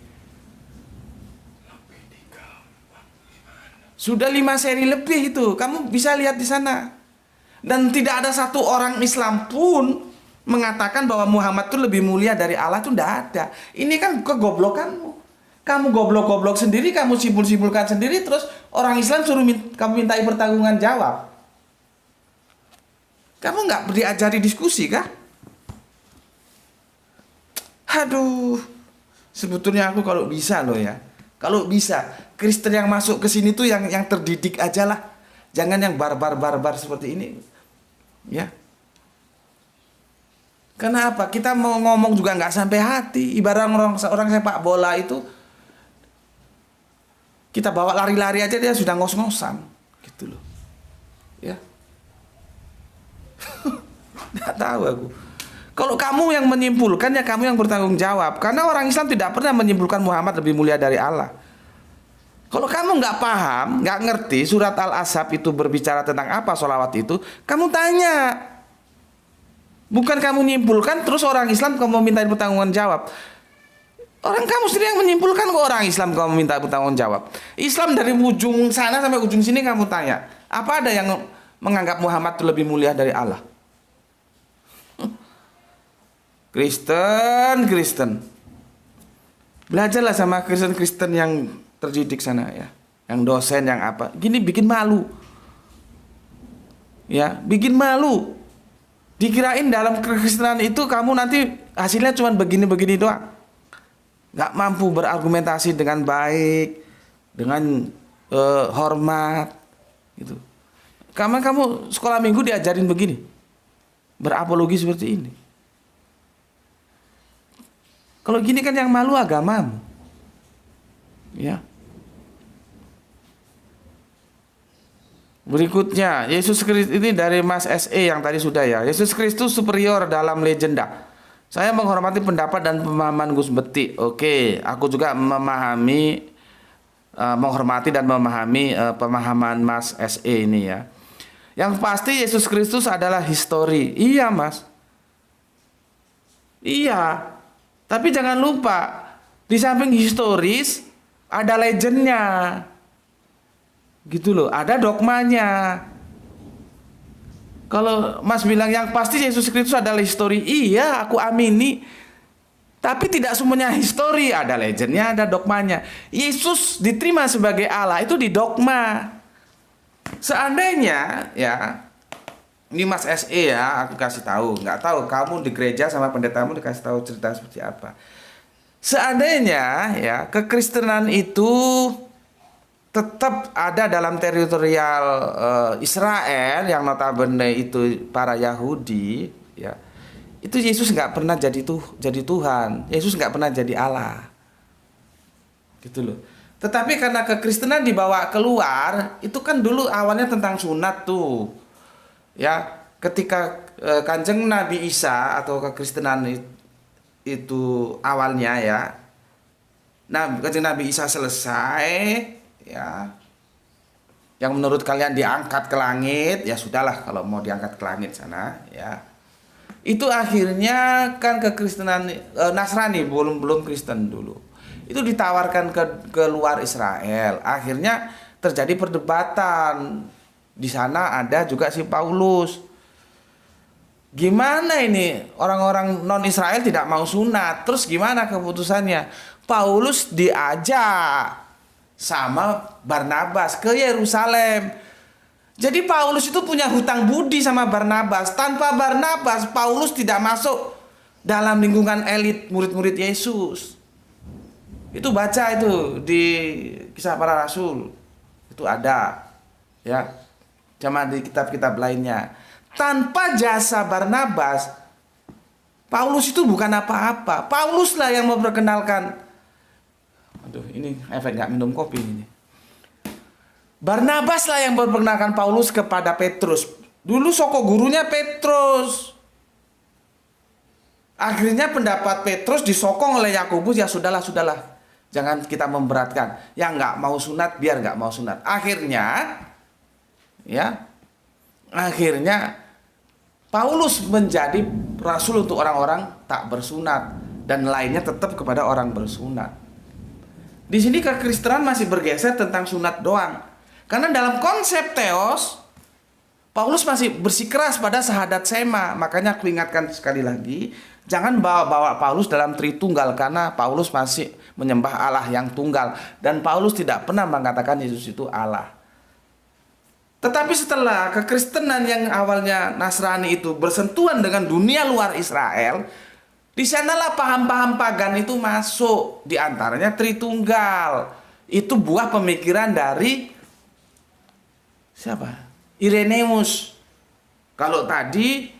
Sudah 5 seri lebih itu. Kamu bisa lihat di sana. Dan tidak ada satu orang Islam pun mengatakan bahwa Muhammad itu lebih mulia dari Allah, itu tidak ada. Ini kan kegoblokanmu. Kamu goblok-goblok sendiri, kamu simpul-simpulkan sendiri, terus orang Islam suruh kamu mintai pertanggungan jawab. Kamu nggak diajari diskusi kah? Aduh, sebetulnya aku kalau bisa loh ya, kalau bisa Kristen yang masuk ke sini tuh yang terdidik aja lah, jangan yang barbar seperti ini, ya. Karena apa? Kita mau ngomong juga nggak sampai hati. Ibarat orang sepak bola itu, kita bawa lari-lari aja dia sudah ngos-ngosan, gitu loh, ya. Nggak tahu aku. Kalau kamu yang menyimpulkan, ya kamu yang bertanggung jawab. Karena orang Islam tidak pernah menyimpulkan Muhammad lebih mulia dari Allah. Kalau kamu nggak paham, nggak ngerti surat Al-Ahzab itu berbicara tentang apa sholawat itu, kamu tanya. Bukan kamu nyimpulkan, terus orang Islam kamu minta pertanggungan jawab. Orang kamu sendiri yang menyimpulkan ke orang Islam kamu minta pertanggungan jawab. Islam dari ujung sana sampai ujung sini kamu tanya. Apa ada yang menganggap Muhammad itu lebih mulia dari Allah? Kristen. Belajarlah sama Kristen yang terdidik sana ya. Yang dosen, yang apa. Gini bikin malu. Ya, bikin malu. Dikirain dalam kekristenan itu kamu nanti hasilnya cuma begini-begini doang. Gak mampu berargumentasi dengan baik, dengan hormat gitu. Kamu sekolah minggu diajarin begini. Berapologi seperti ini. Kalau gini kan yang malu agamamu. Ya. Berikutnya, Yesus Kristus ini dari Mas SE yang tadi sudah ya. Yesus Kristus superior dalam legenda. Saya menghormati pendapat dan pemahaman Gus Beti. Oke, aku juga menghormati dan memahami pemahaman Mas SE ini ya. Yang pasti Yesus Kristus adalah histori. Iya, Mas. Iya. Tapi jangan lupa, di samping historis ada legendnya. Gitu loh, ada dogmanya. Kalau Mas bilang yang pasti Yesus Kristus adalah histori, iya aku amini. Tapi tidak semuanya histori, ada legendnya, ada dogmanya. Yesus diterima sebagai Allah itu di dogma. Seandainya ya, ini Mas SE ya, aku kasih tahu. Nggak tahu kamu di gereja sama pendetamu dikasih tahu cerita seperti apa. Seandainya ya kekristenan itu tetap ada dalam teritorial Israel yang notabene itu para Yahudi, ya itu Yesus nggak pernah jadi Tuhan. Yesus nggak pernah jadi Allah, gitu loh. Tetapi karena kekristenan dibawa keluar, itu kan dulu awalnya tentang sunat tuh. Ya, ketika Kanjeng Nabi Isa atau kekristenan itu awalnya ya. Nah, Kanjeng Nabi Isa selesai ya. Yang menurut kalian diangkat ke langit, ya sudahlah kalau mau diangkat ke langit sana ya. Itu akhirnya kan kekristenan Nasrani belum Kristen dulu. Itu ditawarkan ke luar Israel. Akhirnya terjadi perdebatan. Di sana ada juga si Paulus. Gimana ini orang-orang non-Israel tidak mau sunat? Terus gimana keputusannya? Paulus diajak sama Barnabas ke Yerusalem. Jadi Paulus itu punya hutang budi sama Barnabas. Tanpa Barnabas, Paulus tidak masuk dalam lingkungan elit murid-murid Yesus. Itu baca itu di Kisah Para Rasul. Itu ada ya. Sama di kitab-kitab lainnya. Tanpa jasa Barnabas, Paulus itu bukan apa-apa. Paulus lah yang memperkenalkan. Aduh, ini efek gak minum kopi ini. Barnabas lah yang memperkenalkan Paulus kepada Petrus. Dulu soko gurunya Petrus. Akhirnya pendapat Petrus disokong oleh Yakobus. Ya sudahlah. Jangan kita memberatkan. Yang gak mau sunat, biar gak mau sunat. Akhirnya Paulus menjadi rasul untuk orang-orang tak bersunat dan lainnya tetap kepada orang bersunat. Di sini kekristenan masih bergeser tentang sunat doang. Karena dalam konsep theos, Paulus masih bersikeras pada syahadat sema. Makanya aku ingatkan sekali lagi, jangan bawa Paulus dalam Tritunggal, karena Paulus masih menyembah Allah yang tunggal. Dan Paulus tidak pernah mengatakan Yesus itu Allah. Tetapi setelah kekristenan yang awalnya Nasrani itu bersentuhan dengan dunia luar Israel, di sanalah paham-paham pagan itu masuk, di antaranya Tritunggal. Itu buah pemikiran dari siapa? Irenaeus. Kalau tadi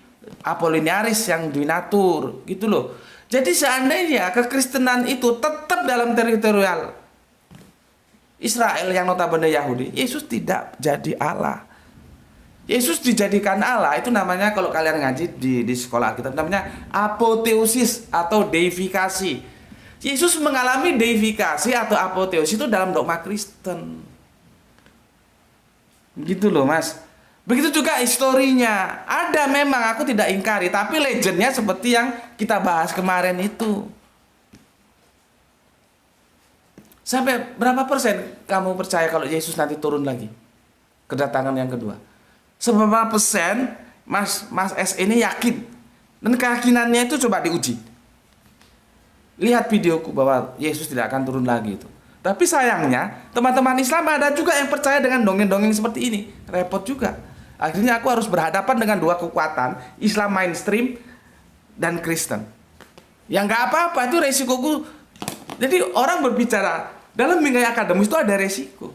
Apollinaris yang Dunatur, gitu loh. Jadi seandainya kekristenan itu tetap dalam teritorial Israel yang notabene Yahudi, Yesus tidak jadi Allah. Yesus dijadikan Allah itu namanya, kalau kalian ngaji di sekolah kita, namanya apoteosis atau deifikasi. Yesus mengalami deifikasi atau apoteosis itu dalam dogma Kristen. Gitu loh Mas. Begitu juga historinya. Ada memang, aku tidak ingkari, tapi legendnya seperti yang kita bahas kemarin itu. Sampai berapa persen kamu percaya kalau Yesus nanti turun lagi? Kedatangan yang kedua. Seberapa persen Mas S ini yakin? Dan keyakinannya itu coba diuji. Lihat videoku bahwa Yesus tidak akan turun lagi itu. Tapi sayangnya teman-teman Islam ada juga yang percaya dengan dongeng-dongeng seperti ini. Repot juga. Akhirnya aku harus berhadapan dengan dua kekuatan, Islam mainstream dan Kristen. Ya nggak apa-apa, itu resikoku. Jadi orang berbicara dalam bingkai akademis itu ada resiko.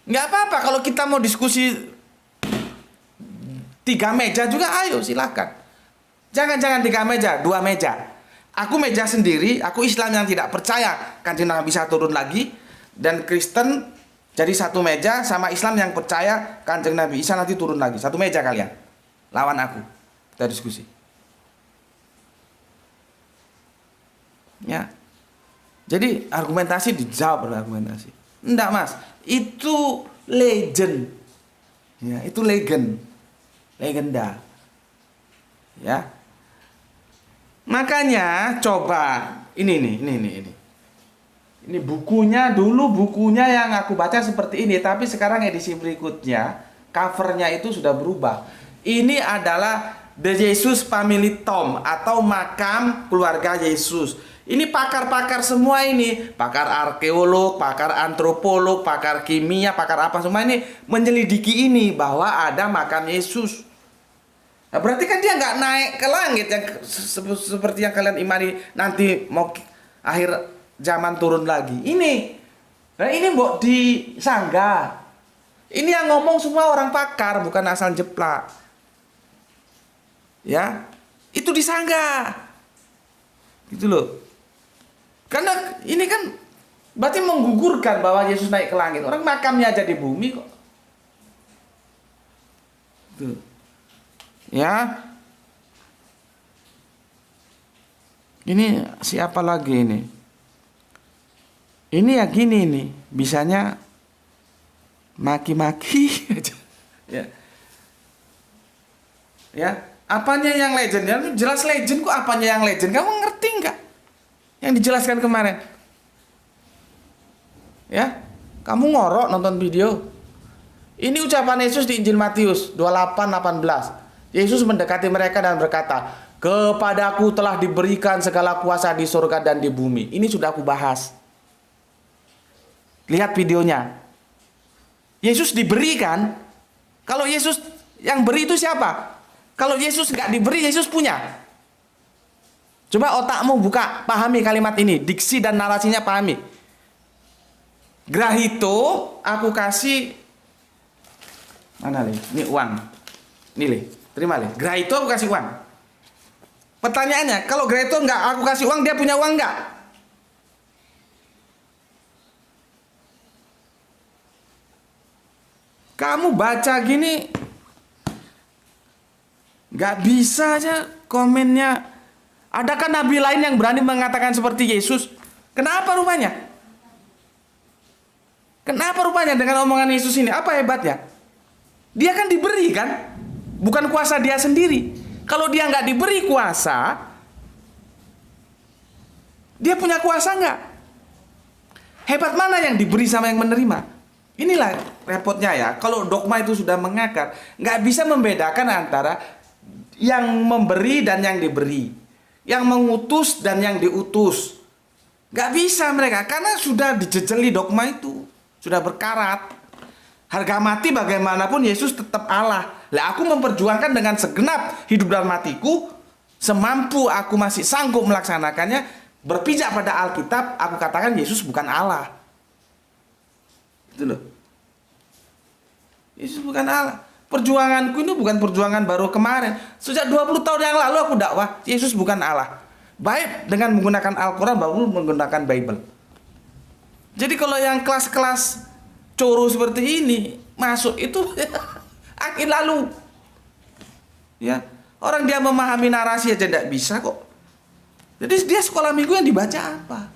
Nggak apa-apa kalau kita mau diskusi 3 meja juga, ayo silakan. Jangan 3 meja, 2 meja. Aku meja sendiri, aku Islam yang tidak percaya Kanjeng Nabi bisa turun lagi, dan Kristen jadi 1 meja sama Islam yang percaya Kanjeng Nabi Isa nanti turun lagi. 1 meja kalian. Lawan aku. Kita diskusi. Ya. Jadi argumentasi dijawab oleh argumentasi. Enggak Mas, itu legend. Ya, itu legenda. Ya. Makanya coba ini. Ini bukunya, dulu bukunya yang aku baca seperti ini, tapi sekarang edisi berikutnya covernya itu sudah berubah. Ini adalah The Jesus Family Tomb atau makam keluarga Yesus. Ini pakar-pakar semua ini, pakar arkeolog, pakar antropolog, pakar kimia, pakar apa semua ini menyelidiki ini bahwa ada makam Yesus. Nah, berarti kan dia nggak naik ke langit yang seperti yang kalian imani nanti mau akhir zaman turun lagi. Nah ini mbok disanggah. Ini yang ngomong semua orang pakar, bukan asal jeplak. Ya, itu disanggah. Gitu loh. Karena ini kan berarti menggugurkan bahwa Yesus naik ke langit. Orang makamnya aja di bumi kok. Tuh. Ya. Ini siapa lagi ini? Ini ya gini nih, bisanya maki-maki aja. Ya. Ya, apanya yang legend? Ya, jelas legend kok, apanya yang legend? Kamu ngerti nggak? Yang dijelaskan kemarin. Ya, kamu ngorok nonton video. Ini ucapan Yesus di Injil Matius 28:18. Yesus mendekati mereka dan berkata, "Kepadaku telah diberikan segala kuasa di surga dan di bumi." Ini sudah aku bahas. Lihat videonya. Yesus diberikan. Kalau Yesus yang beri itu siapa? Kalau Yesus nggak diberi, Yesus punya. Coba otakmu buka, pahami kalimat ini, diksi dan narasinya pahami. Grahito, aku kasih, mana Le? Ini uang. Ini Le, terima Le. Grahito aku kasih uang. Pertanyaannya, kalau Grahito nggak aku kasih uang, dia punya uang nggak? Kamu baca gini, nggak bisa aja komennya. Adakah nabi lain yang berani mengatakan seperti Yesus? Kenapa rupanya? Kenapa rupanya dengan omongan Yesus ini? Apa hebatnya? Dia kan diberi kan? Bukan kuasa dia sendiri. Kalau dia nggak diberi kuasa, dia punya kuasa nggak? Hebat mana yang diberi sama yang menerima? Inilah repotnya ya, kalau dogma itu sudah mengakar, nggak bisa membedakan antara yang memberi dan yang diberi, yang mengutus dan yang diutus. Nggak bisa mereka, karena sudah dijejeli dogma itu, sudah berkarat. Harga mati bagaimanapun Yesus tetap Allah. Lah aku memperjuangkan dengan segenap hidup dan matiku, semampu aku masih sanggup melaksanakannya, berpijak pada Alkitab, aku katakan Yesus bukan Allah. Itu loh. Yesus bukan Allah. Perjuanganku ini bukan perjuangan baru kemarin. Sejak 20 tahun yang lalu aku dakwah, Yesus bukan Allah. Baik dengan menggunakan Al-Quran, maupun menggunakan Bible. Jadi kalau yang kelas-kelas coro seperti ini masuk itu akhir lalu. Ya, orang dia memahami narasi aja tidak bisa kok. Jadi dia sekolah minggu yang dibaca apa?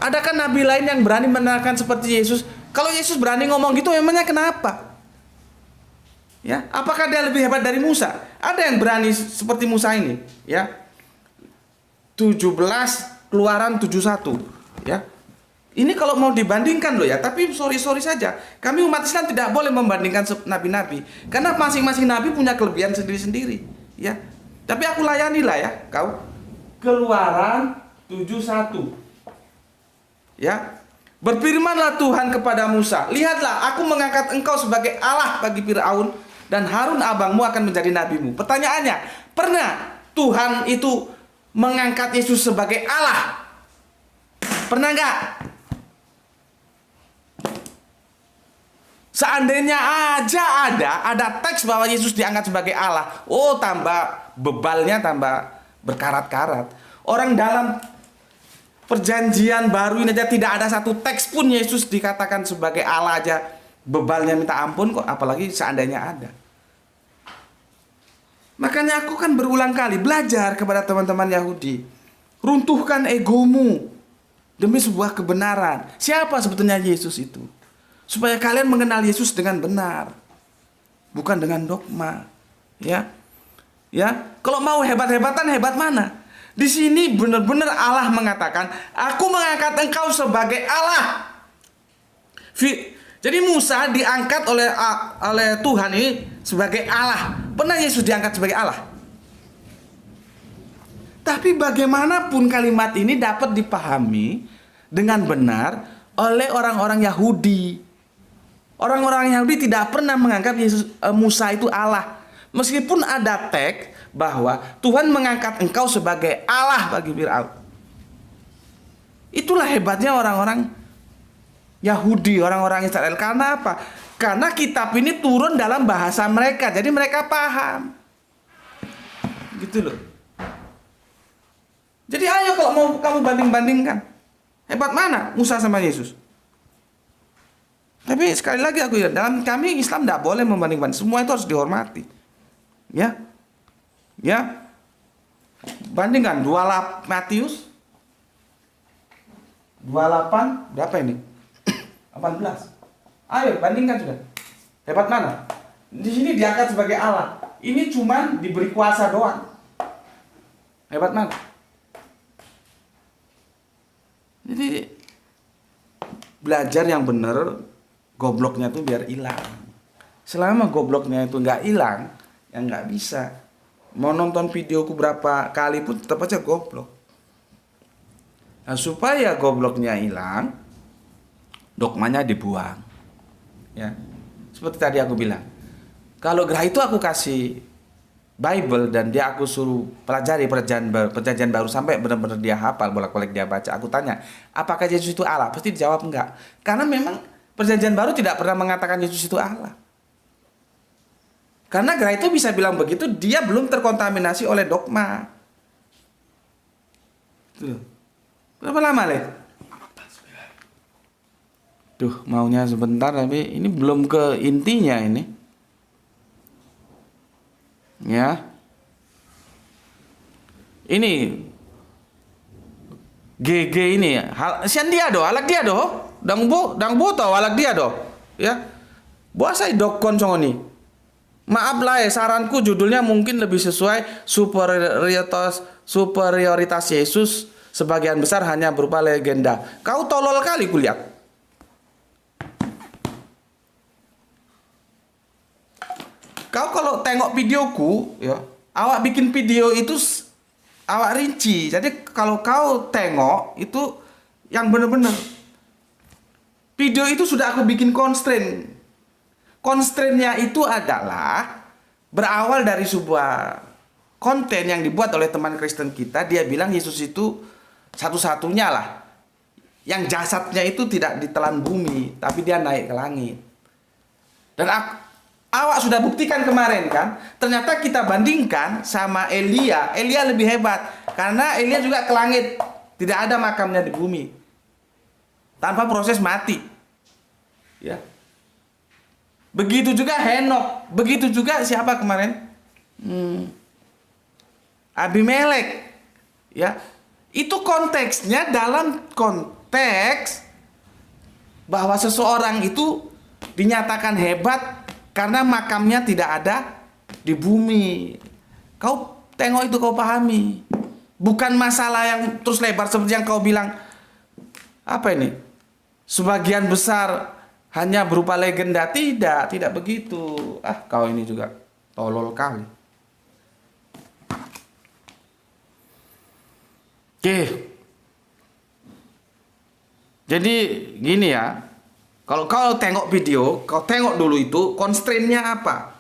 Adakah nabi lain yang berani menerangkan seperti Yesus? Kalau Yesus berani ngomong gitu, emangnya kenapa? Ya, apakah dia lebih hebat dari Musa? Ada yang berani seperti Musa ini, ya. 17 Keluaran 71, ya. Ini kalau mau dibandingkan loh ya, tapi sorry saja. Kami umat Islam tidak boleh membandingkan nabi-nabi, karena masing-masing nabi punya kelebihan sendiri-sendiri, ya. Tapi aku layanilah ya, kau. Keluaran 71. Ya. Berfirmanlah Tuhan kepada Musa, lihatlah aku mengangkat engkau sebagai Allah bagi Firaun, dan Harun abangmu akan menjadi nabimu. Pertanyaannya, pernah Tuhan itu mengangkat Yesus sebagai Allah? Pernah enggak? Seandainya aja ada teks bahwa Yesus diangkat sebagai Allah, oh tambah bebalnya, tambah berkarat-karat. Orang dalam Perjanjian Baru ini aja tidak ada satu teks pun Yesus dikatakan sebagai Allah aja bebalnya minta ampun kok, apalagi seandainya ada. Makanya aku kan berulang kali belajar kepada teman-teman Yahudi, runtuhkan egomu demi sebuah kebenaran. Siapa sebetulnya Yesus itu? Supaya kalian mengenal Yesus dengan benar, bukan dengan dogma. Ya, kalau mau hebat-hebatan, hebat mana? Di sini benar-benar Allah mengatakan, aku mengangkat engkau sebagai Allah. Jadi Musa diangkat oleh Tuhan ini sebagai Allah. Pernah Yesus diangkat sebagai Allah? Tapi bagaimanapun kalimat ini dapat dipahami dengan benar oleh orang-orang Yahudi. Orang-orang Yahudi tidak pernah menganggap Musa itu Allah. Meskipun ada teks bahwa Tuhan mengangkat engkau sebagai Allah bagi Firaun. Itulah hebatnya orang-orang Yahudi, orang-orang Israel. Karena apa? Karena kitab ini turun dalam bahasa mereka, jadi mereka paham. Gitu loh. Jadi ayo kalau mau kamu banding-bandingkan, hebat mana Musa sama Yesus? Tapi sekali lagi aku ya, dalam kami Islam tidak boleh membanding-banding. Semua itu harus dihormati. Ya. Bandingkan 28 Matius 28 berapa ini? 18. Ayo bandingkan sudah. Hebat mana? Di sini diangkat sebagai Allah. Ini cuman diberi kuasa doang. Hebat mana? Jadi belajar yang benar, gobloknya itu biar hilang. Selama gobloknya itu nggak hilang, ya nggak bisa. Mau nonton videoku berapa kali pun tetap aja goblok. Nah, supaya gobloknya hilang, dogmanya dibuang. Ya, seperti tadi aku bilang, kalau gerah itu aku kasih Bible dan dia aku suruh pelajari perjanjian baru sampai benar-benar dia hafal, bolak-balik dia baca. Aku tanya, apakah Yesus itu Allah? Pasti dijawab enggak. Karena memang perjanjian baru tidak pernah mengatakan Yesus itu Allah. Karena gerah itu bisa bilang begitu, dia belum terkontaminasi oleh dogma. Tuh. Berapa lama, Le? Duh, maunya sebentar tapi ini belum ke intinya ini. Ya. Ini GG ini sian dia do, alak dia do. Dang bo tau alak dia do. Ya. Buasai dokon songoni. Maaf lah ya, saranku judulnya mungkin lebih sesuai superioritas Yesus sebagian besar hanya berupa legenda. Kau tolol kali kulihat. Kau kalau tengok videoku, ya, awak bikin video itu awak rinci. Jadi kalau kau tengok itu yang benar-benar. Video itu sudah aku bikin constraint. Constraintnya itu adalah berawal dari sebuah konten yang dibuat oleh teman Kristen kita. Dia bilang Yesus itu satu-satunya lah yang jasadnya itu tidak ditelan bumi, tapi dia naik ke langit. Dan awak sudah buktikan kemarin kan, ternyata kita bandingkan sama Elia. Elia lebih hebat karena Elia juga ke langit, tidak ada makamnya di bumi, tanpa proses mati. Ya. Begitu juga Henok, begitu juga siapa kemarin? Abimelek. Ya. Itu konteksnya dalam konteks bahwa seseorang itu dinyatakan hebat karena makamnya tidak ada di bumi. Kau tengok itu, kau pahami. Bukan masalah yang terus lebar seperti yang kau bilang. Apa ini? Sebagian besar hanya berupa legenda. Tidak begitu. Kau ini juga tolol kali. Oke. Jadi gini ya. Kalau kau tengok video, kau tengok dulu itu constraint-nya apa.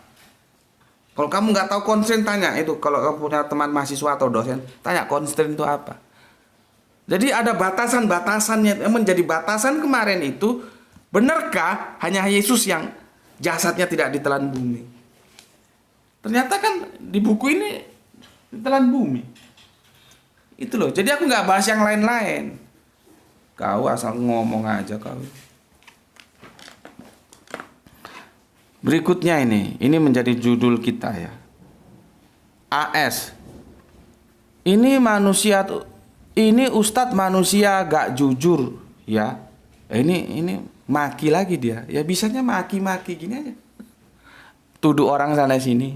Kalau kamu nggak tahu constraint, tanya itu. Kalau kamu punya teman mahasiswa atau dosen, tanya constraint itu apa. Jadi ada batasan-batasannya. Menjadi batasan kemarin itu, benarkah hanya Yesus yang jasadnya tidak ditelan bumi? Ternyata kan di buku ini ditelan bumi. Itu loh. Jadi aku nggak bahas yang lain-lain. Kau asal ngomong aja kau. Berikutnya ini menjadi judul kita ya. AS. Ini manusia tuh, ini ustadz manusia gak jujur ya. Ini maki lagi dia. Ya bisanya maki-maki gini aja. Tuduh orang sana sini.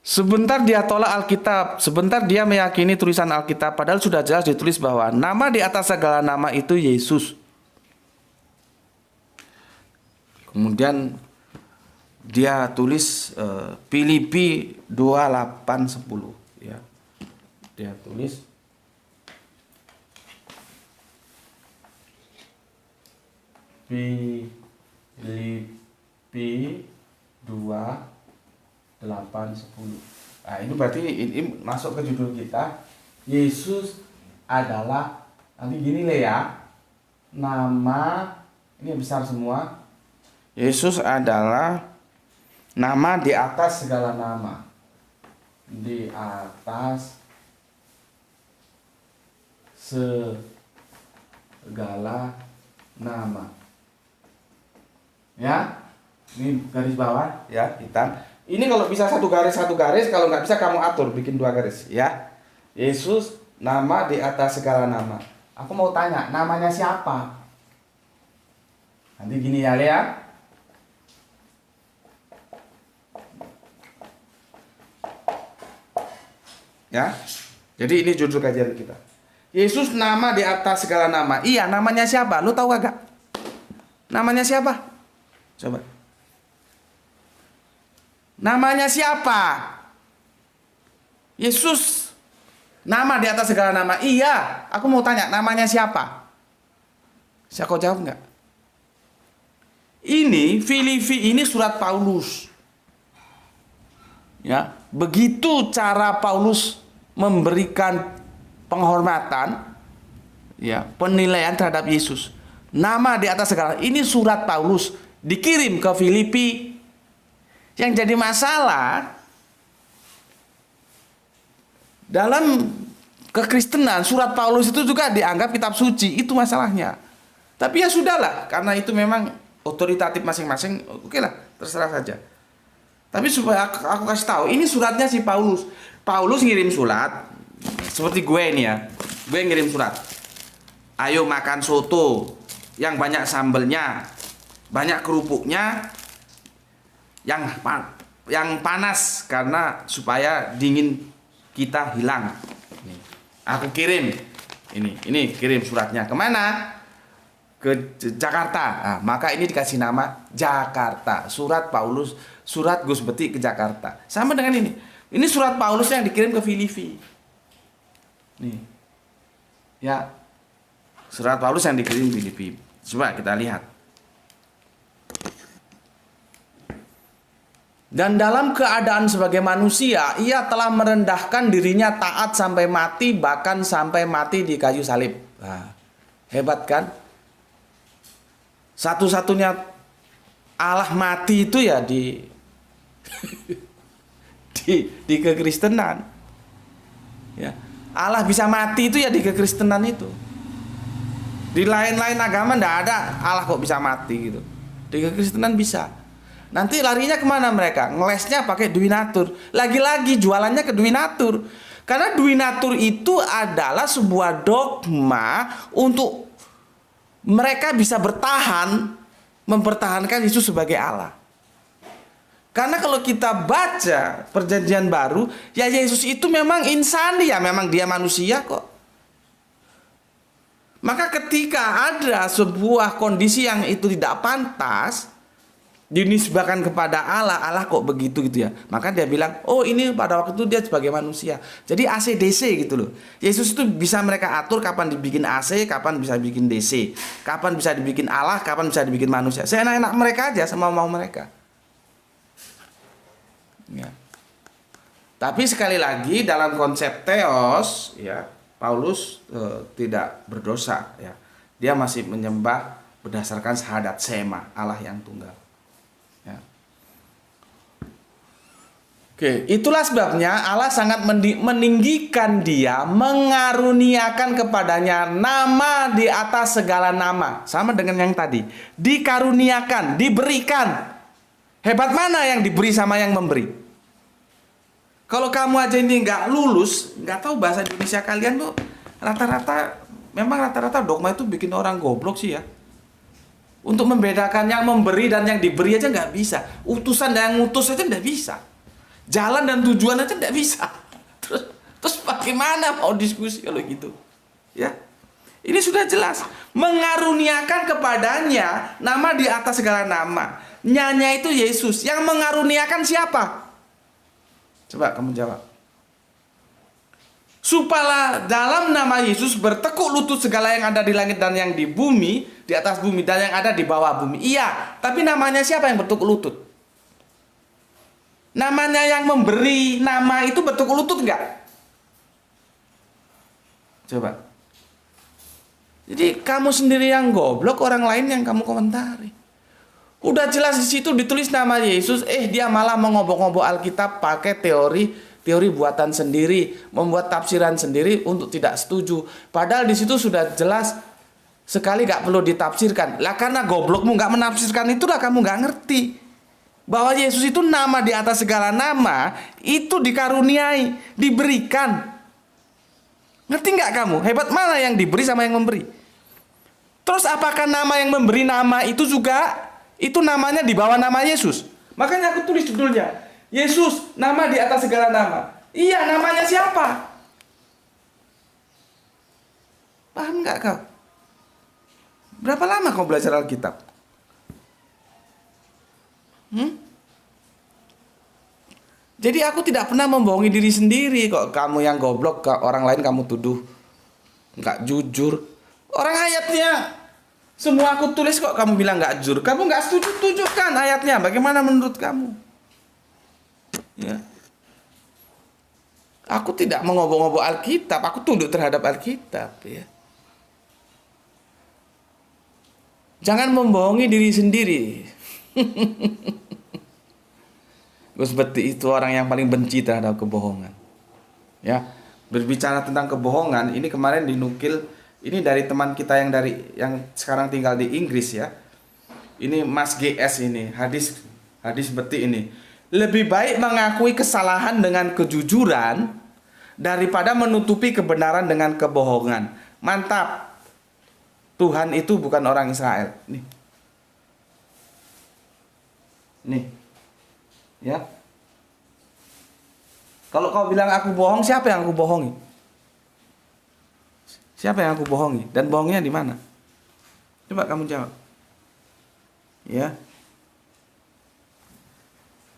Sebentar dia tolak Alkitab, sebentar dia meyakini tulisan Alkitab, padahal sudah jelas ditulis bahwa nama di atas segala nama itu Yesus. Kemudian dia tulis Filipi 2:8-10 ya. Dia tulis Filipi 2:8-10. Nah, ini berarti ini masuk ke judul kita. Yesus adalah, nanti gini ya. Nama ini besar semua. Yesus adalah nama di atas segala nama. Di atas segala nama. Ya. Ini garis bawah ya, hitam. Ini kalau bisa satu garis, kalau nggak bisa kamu atur, bikin 2 garis ya. Yesus nama di atas segala nama. Aku mau tanya, namanya siapa? Nanti gini ya, Lea. Ya. Jadi ini judul kajian kita. Yesus nama di atas segala nama. Iya, namanya siapa? Lu tahu gak? Namanya siapa? Coba. Namanya siapa? Yesus nama di atas segala nama. Iya, aku mau tanya, namanya siapa? Bisa kau jawab nggak? Ini Filipi, ini surat Paulus. Ya, begitu cara Paulus memberikan penghormatan, ya, penilaian terhadap Yesus. Nama di atas segala. Ini surat Paulus dikirim ke Filipi. Yang jadi masalah dalam kekristenan, surat Paulus itu juga dianggap kitab suci. Itu masalahnya. Tapi ya sudahlah, karena itu memang otoritatif masing-masing. Oke lah, terserah saja. Tapi supaya aku kasih tahu, ini suratnya si Paulus. Paulus ngirim surat seperti gue ini ya. Gue ngirim surat. Ayo makan soto yang banyak sambelnya, banyak kerupuknya, yang panas karena supaya dingin kita hilang. Aku kirim ini kirim suratnya kemana? ke Jakarta. Nah, maka ini dikasih nama Jakarta. Surat Paulus, surat Gus Beti ke Jakarta. Sama dengan ini. Ini surat Paulus yang dikirim ke Filipi. Nih. Ya. Surat Paulus yang dikirim ke Filipi. Coba kita lihat. Dan dalam keadaan sebagai manusia, ia telah merendahkan dirinya taat sampai mati, bahkan sampai mati di kayu salib. Nah, hebat kan? Satu-satunya Allah mati itu ya di di kekristenan. Ya. Allah bisa mati itu ya di kekristenan itu. Di lain-lain agama ndak ada Allah kok bisa mati gitu. Di kekristenan bisa. Nanti larinya kemana mereka? Ngelesnya pakai Dwi Natur. Lagi-lagi jualannya ke Dwi Natur. Karena Dwi Natur itu adalah sebuah dogma untuk mereka bisa bertahan, mempertahankan Yesus sebagai Allah. Karena kalau kita baca perjanjian baru, ya Yesus itu memang insani, ya memang dia manusia kok. Maka ketika ada sebuah kondisi yang itu tidak pantas dinisbahkan kepada Allah, Allah kok begitu gitu ya. Maka dia bilang, oh ini pada waktu itu dia sebagai manusia. Jadi AC/DC gitu loh. Yesus itu bisa mereka atur kapan dibikin AC, kapan bisa bikin DC, kapan bisa dibikin Allah, kapan bisa dibikin manusia. Seenak-enak mereka aja, sama mau mereka. Ya. Tapi sekali lagi dalam konsep theos, ya Paulus tidak berdosa. Ya, dia masih menyembah berdasarkan syahadat Shema, Allah yang tunggal. Ya. Oke, itulah sebabnya Allah sangat meninggikan dia, mengaruniakan kepadanya nama di atas segala nama. Sama dengan yang tadi, dikaruniakan, diberikan. Hebat mana yang diberi sama yang memberi? Kalau kamu aja ini nggak lulus, nggak tahu bahasa Indonesia kalian tuh rata-rata dogma itu bikin orang goblok sih ya. Untuk membedakan yang memberi dan yang diberi aja nggak bisa. Utusan dan yang ngutus aja nggak bisa. Jalan dan tujuan aja nggak bisa. Terus bagaimana mau diskusi kalau gitu? Ya, ini sudah jelas. Mengaruniakan kepadanya nama di atas segala nama. Nyanya itu Yesus. Yang mengaruniakan siapa? Coba kamu jawab. Supaya dalam nama Yesus bertekuk lutut segala yang ada di langit dan yang di bumi, di atas bumi dan yang ada di bawah bumi. Iya, tapi namanya siapa yang bertekuk lutut? Namanya yang memberi nama itu bertekuk lutut enggak? Coba. Jadi kamu sendiri yang goblok, orang lain yang kamu komentari. Udah jelas di situ ditulis nama Yesus, dia malah mengobok-ngobok Alkitab pakai teori buatan sendiri, membuat tafsiran sendiri untuk tidak setuju. Padahal di situ sudah jelas sekali gak perlu ditafsirkan. Lah karena goblokmu gak menafsirkan itulah kamu gak ngerti bahwa Yesus itu nama di atas segala nama, itu dikaruniai, diberikan. Ngerti gak kamu? Hebat mana yang diberi sama yang memberi? Terus apakah nama yang memberi nama itu juga itu namanya di bawah nama Yesus? Makanya aku tulis judulnya, Yesus, nama di atas segala nama. Iya, namanya siapa? Paham nggak kau? Berapa lama kau belajar Alkitab? Jadi aku tidak pernah membohongi diri sendiri. Kok kamu yang goblok, ke orang lain kamu tuduh nggak jujur. Orang ayatnya semua aku tulis kok kamu bilang nggak jujur. Kamu nggak setuju, tunjukkan ayatnya. Bagaimana menurut kamu? Ya. Aku tidak mengobok-ngobok Alkitab, aku tunduk terhadap Alkitab, ya. Jangan membohongi diri sendiri. Gus Beti itu orang yang paling benci terhadap kebohongan. Ya, berbicara tentang kebohongan, ini kemarin dinukil ini dari teman kita yang sekarang tinggal di Inggris ya. Ini Mas GS ini, hadis Beti ini. Lebih baik mengakui kesalahan dengan kejujuran daripada menutupi kebenaran dengan kebohongan. Mantap. Tuhan itu bukan orang Israel. Nih. Ya. Kalau kau bilang aku bohong, siapa yang aku bohongi? Siapa yang aku bohongi? Dan bohongnya di mana? Coba Coba kamu jawab. Ya.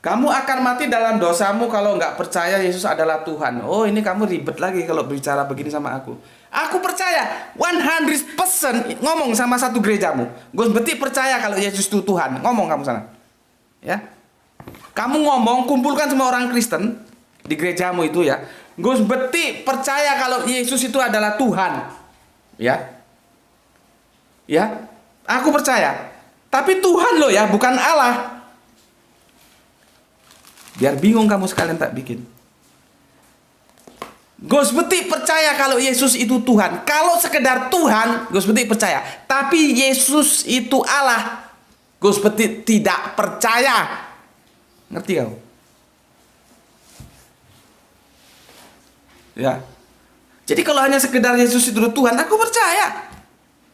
Kamu akan mati dalam dosamu kalau nggak percaya Yesus adalah Tuhan. Oh, ini kamu ribet lagi kalau bicara begini sama aku. Aku percaya 100% ngomong sama satu gerejamu. Gus Beti percaya kalau Yesus itu Tuhan. Ngomong kamu sana. Ya. Kamu ngomong, kumpulkan semua orang Kristen di gerejamu itu ya. Gus Beti percaya kalau Yesus itu adalah Tuhan. Ya. Ya. Aku percaya. Tapi Tuhan loh ya, bukan Allah. Biar bingung kamu sekalian tak bikin. Gus Beti percaya kalau Yesus itu Tuhan. Kalau sekedar Tuhan, Gus Beti percaya. Tapi Yesus itu Allah, Gus Beti tidak percaya. Ngerti kau? Ya. Jadi kalau hanya sekedar Yesus itu Tuhan, aku percaya.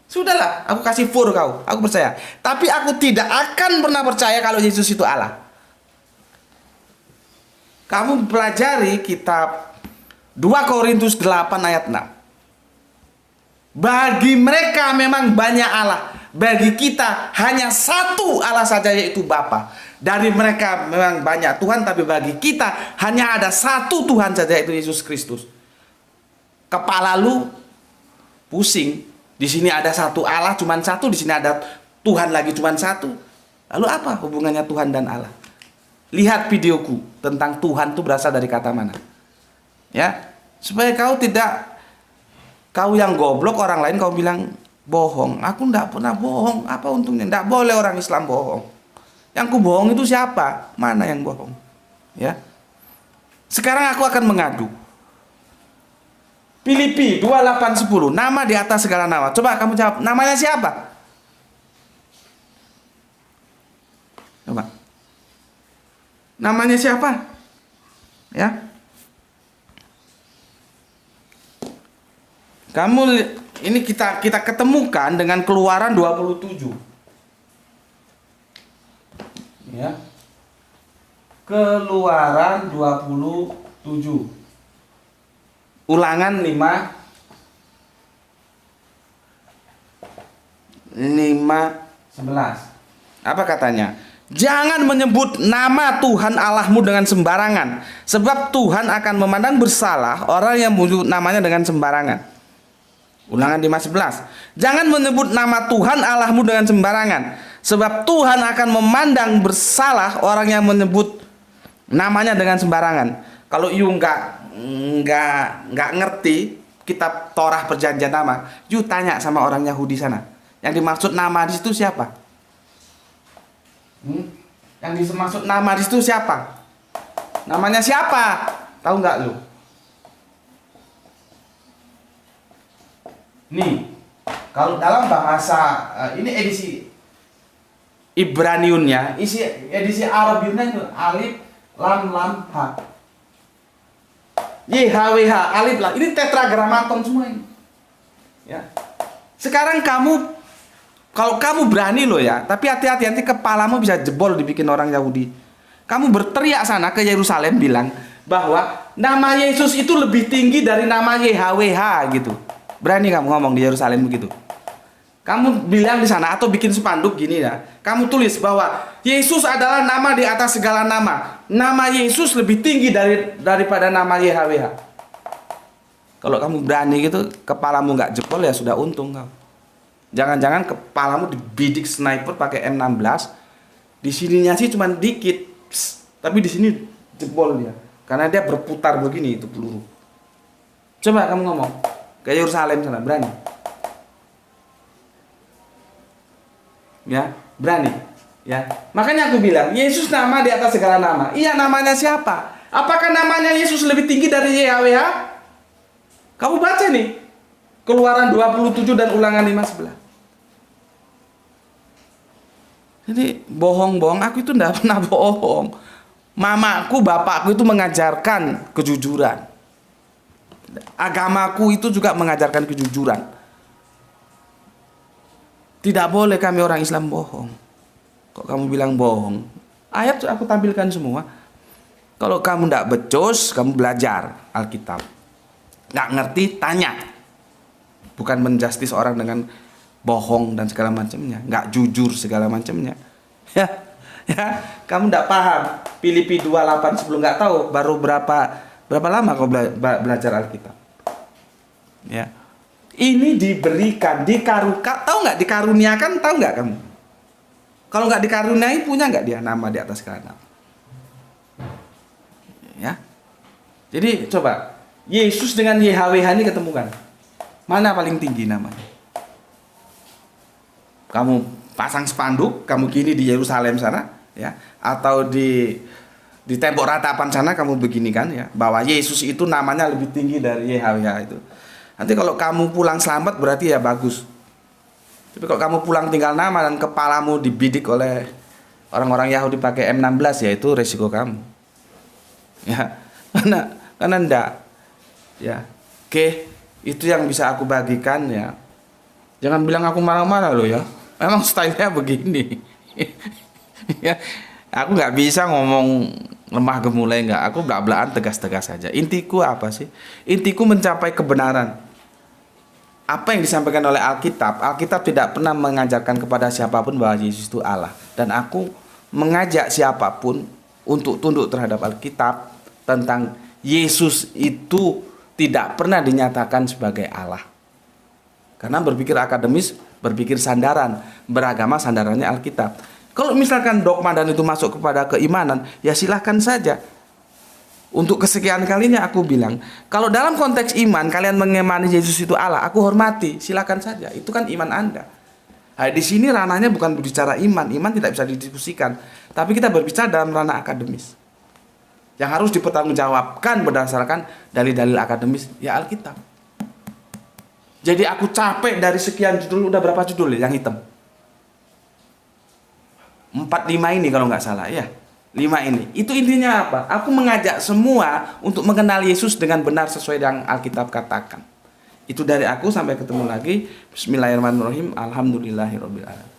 Sudahlah, aku kasih fur kau. Aku percaya. Tapi aku tidak akan pernah percaya kalau Yesus itu Allah. Kamu pelajari kitab 2 Korintus 8 ayat 6. Bagi mereka memang banyak Allah. Bagi kita hanya satu Allah saja, yaitu Bapa. Dari mereka memang banyak Tuhan, tapi bagi kita hanya ada satu Tuhan saja, yaitu Yesus Kristus. Kepala lu pusing. Di sini ada satu Allah, cuman satu. Di sini ada Tuhan lagi, cuman satu. Lalu apa hubungannya Tuhan dan Allah? Lihat videoku tentang Tuhan itu berasal dari kata mana. Ya, supaya kau tidak, kau yang goblok, orang lain kau bilang bohong. Aku tidak pernah bohong. Apa untungnya? Tidak boleh orang Islam bohong. Yang ku bohong itu siapa? Mana yang bohong? Ya. Sekarang aku akan mengadu. Filipi 28:10. Nama di atas segala nama. Coba kamu jawab. Namanya siapa? Coba. Namanya siapa? Ya. Kamu ini kita ketemukan dengan Keluaran 27. Ya. Keluaran 27. Ulangan 5:11. Apa katanya? Jangan menyebut nama Tuhan Allahmu dengan sembarangan, sebab Tuhan akan memandang bersalah orang yang menyebut namanya dengan sembarangan. Ulangan 5:11. Jangan menyebut nama Tuhan Allahmu dengan sembarangan, sebab Tuhan akan memandang bersalah orang yang menyebut namanya dengan sembarangan. Kalau you nggak ngerti kitab Torah perjanjian lama, you tanya sama orang Yahudi sana. Yang dimaksud nama di situ siapa? Yang dimaksud nama di situ siapa? Namanya siapa? Tahu nggak lu? Nih, kalau dalam bahasa ini edisi Ibraniunnya, edisi Arabiunnya itu alif lam lam ha. YHWH alif lam. Ini tetragramaton semua ini. Ya. Sekarang kalau kamu berani loh ya, tapi hati-hati nanti kepalamu bisa jebol dibikin orang Yahudi. Kamu berteriak sana ke Yerusalem bilang bahwa nama Yesus itu lebih tinggi dari nama YHWH gitu. Berani kamu ngomong di Yerusalem begitu? Kamu bilang di sana atau bikin spanduk gini ya. Kamu tulis bahwa Yesus adalah nama di atas segala nama. Nama Yesus lebih tinggi daripada nama YHWH. Kalau kamu berani gitu, kepalamu nggak jebol ya sudah untung kamu. Jangan-jangan kepalamu dibidik sniper pakai M16. Di sininya sih cuma dikit, tapi di sini jebol dia. Karena dia berputar begini itu peluru. Coba kamu ngomong ke Yerusalem sana, berani? Ya, berani. Ya. Makanya aku bilang, Yesus nama di atas segala nama. Iya, namanya siapa? Apakah namanya Yesus lebih tinggi dari YHWH? Kamu baca nih. Keluaran 27 dan Ulangan 5:11. Jadi bohong-bohong, aku itu tidak pernah bohong. Mamaku, bapakku itu mengajarkan kejujuran. Agamaku itu juga mengajarkan kejujuran. Tidak boleh kami orang Islam bohong. Kok kamu bilang bohong? Ayat aku tampilkan semua. Kalau kamu tidak becus, kamu belajar Alkitab. Nggak ngerti, tanya. Bukan menjustis orang dengan bohong dan segala macamnya, nggak jujur segala macamnya. Ya, ya, kamu nggak paham. Filipi 2:8 sebelum nggak tahu baru berapa lama kau belajar Alkitab. Ya, ini diberikan, tahu nggak dikaruniakan, tahu nggak kamu? Kalau nggak dikaruniai, punya nggak dia nama di atas segala nama? Ya, jadi coba Yesus dengan YHWH ini ketemukan, mana paling tinggi namanya? Kamu pasang spanduk, kamu gini di Yerusalem sana, ya, atau di tembok ratapan sana kamu begini kan, ya, bahwa Yesus itu namanya lebih tinggi dari YHWH itu. Nanti kalau kamu pulang selamat berarti ya bagus. Tapi kalau kamu pulang tinggal nama dan kepalamu dibidik oleh orang-orang Yahudi pakai M16, ya itu resiko kamu. Ya, karena enggak. Ya, oke, itu yang bisa aku bagikan ya. Jangan bilang aku marah-marah loh ya. Memang stylenya begini. Ya, aku nggak bisa ngomong lemah gemulai, nggak. Aku belak-belakan tegas-tegas saja. Intiku apa sih? Intiku mencapai kebenaran. Apa yang disampaikan oleh Alkitab? Alkitab tidak pernah mengajarkan kepada siapapun bahwa Yesus itu Allah. Dan aku mengajak siapapun untuk tunduk terhadap Alkitab tentang Yesus itu tidak pernah dinyatakan sebagai Allah. Karena berpikir akademis, berpikir sandaran, beragama sandarannya Alkitab. Kalau misalkan dogma dan itu masuk kepada keimanan, ya silahkan saja. Untuk kesekian kalinya aku bilang, kalau dalam konteks iman kalian mengimani Yesus itu Allah, aku hormati, silahkan saja. Itu kan iman Anda. Nah, di sini ranahnya bukan berbicara iman tidak bisa didiskusikan, tapi kita berbicara dalam ranah akademis. Yang harus dipertanggungjawabkan berdasarkan dalil-dalil akademis, ya Alkitab. Jadi aku capek dari sekian judul, udah berapa judul ya yang hitam? 4-5 ini kalau nggak salah ya. 5 ini. Itu intinya apa? Aku mengajak semua untuk mengenal Yesus dengan benar sesuai yang Alkitab katakan. Itu dari aku, sampai ketemu lagi. Bismillahirrahmanirrahim. Alhamdulillahirabbil alamin.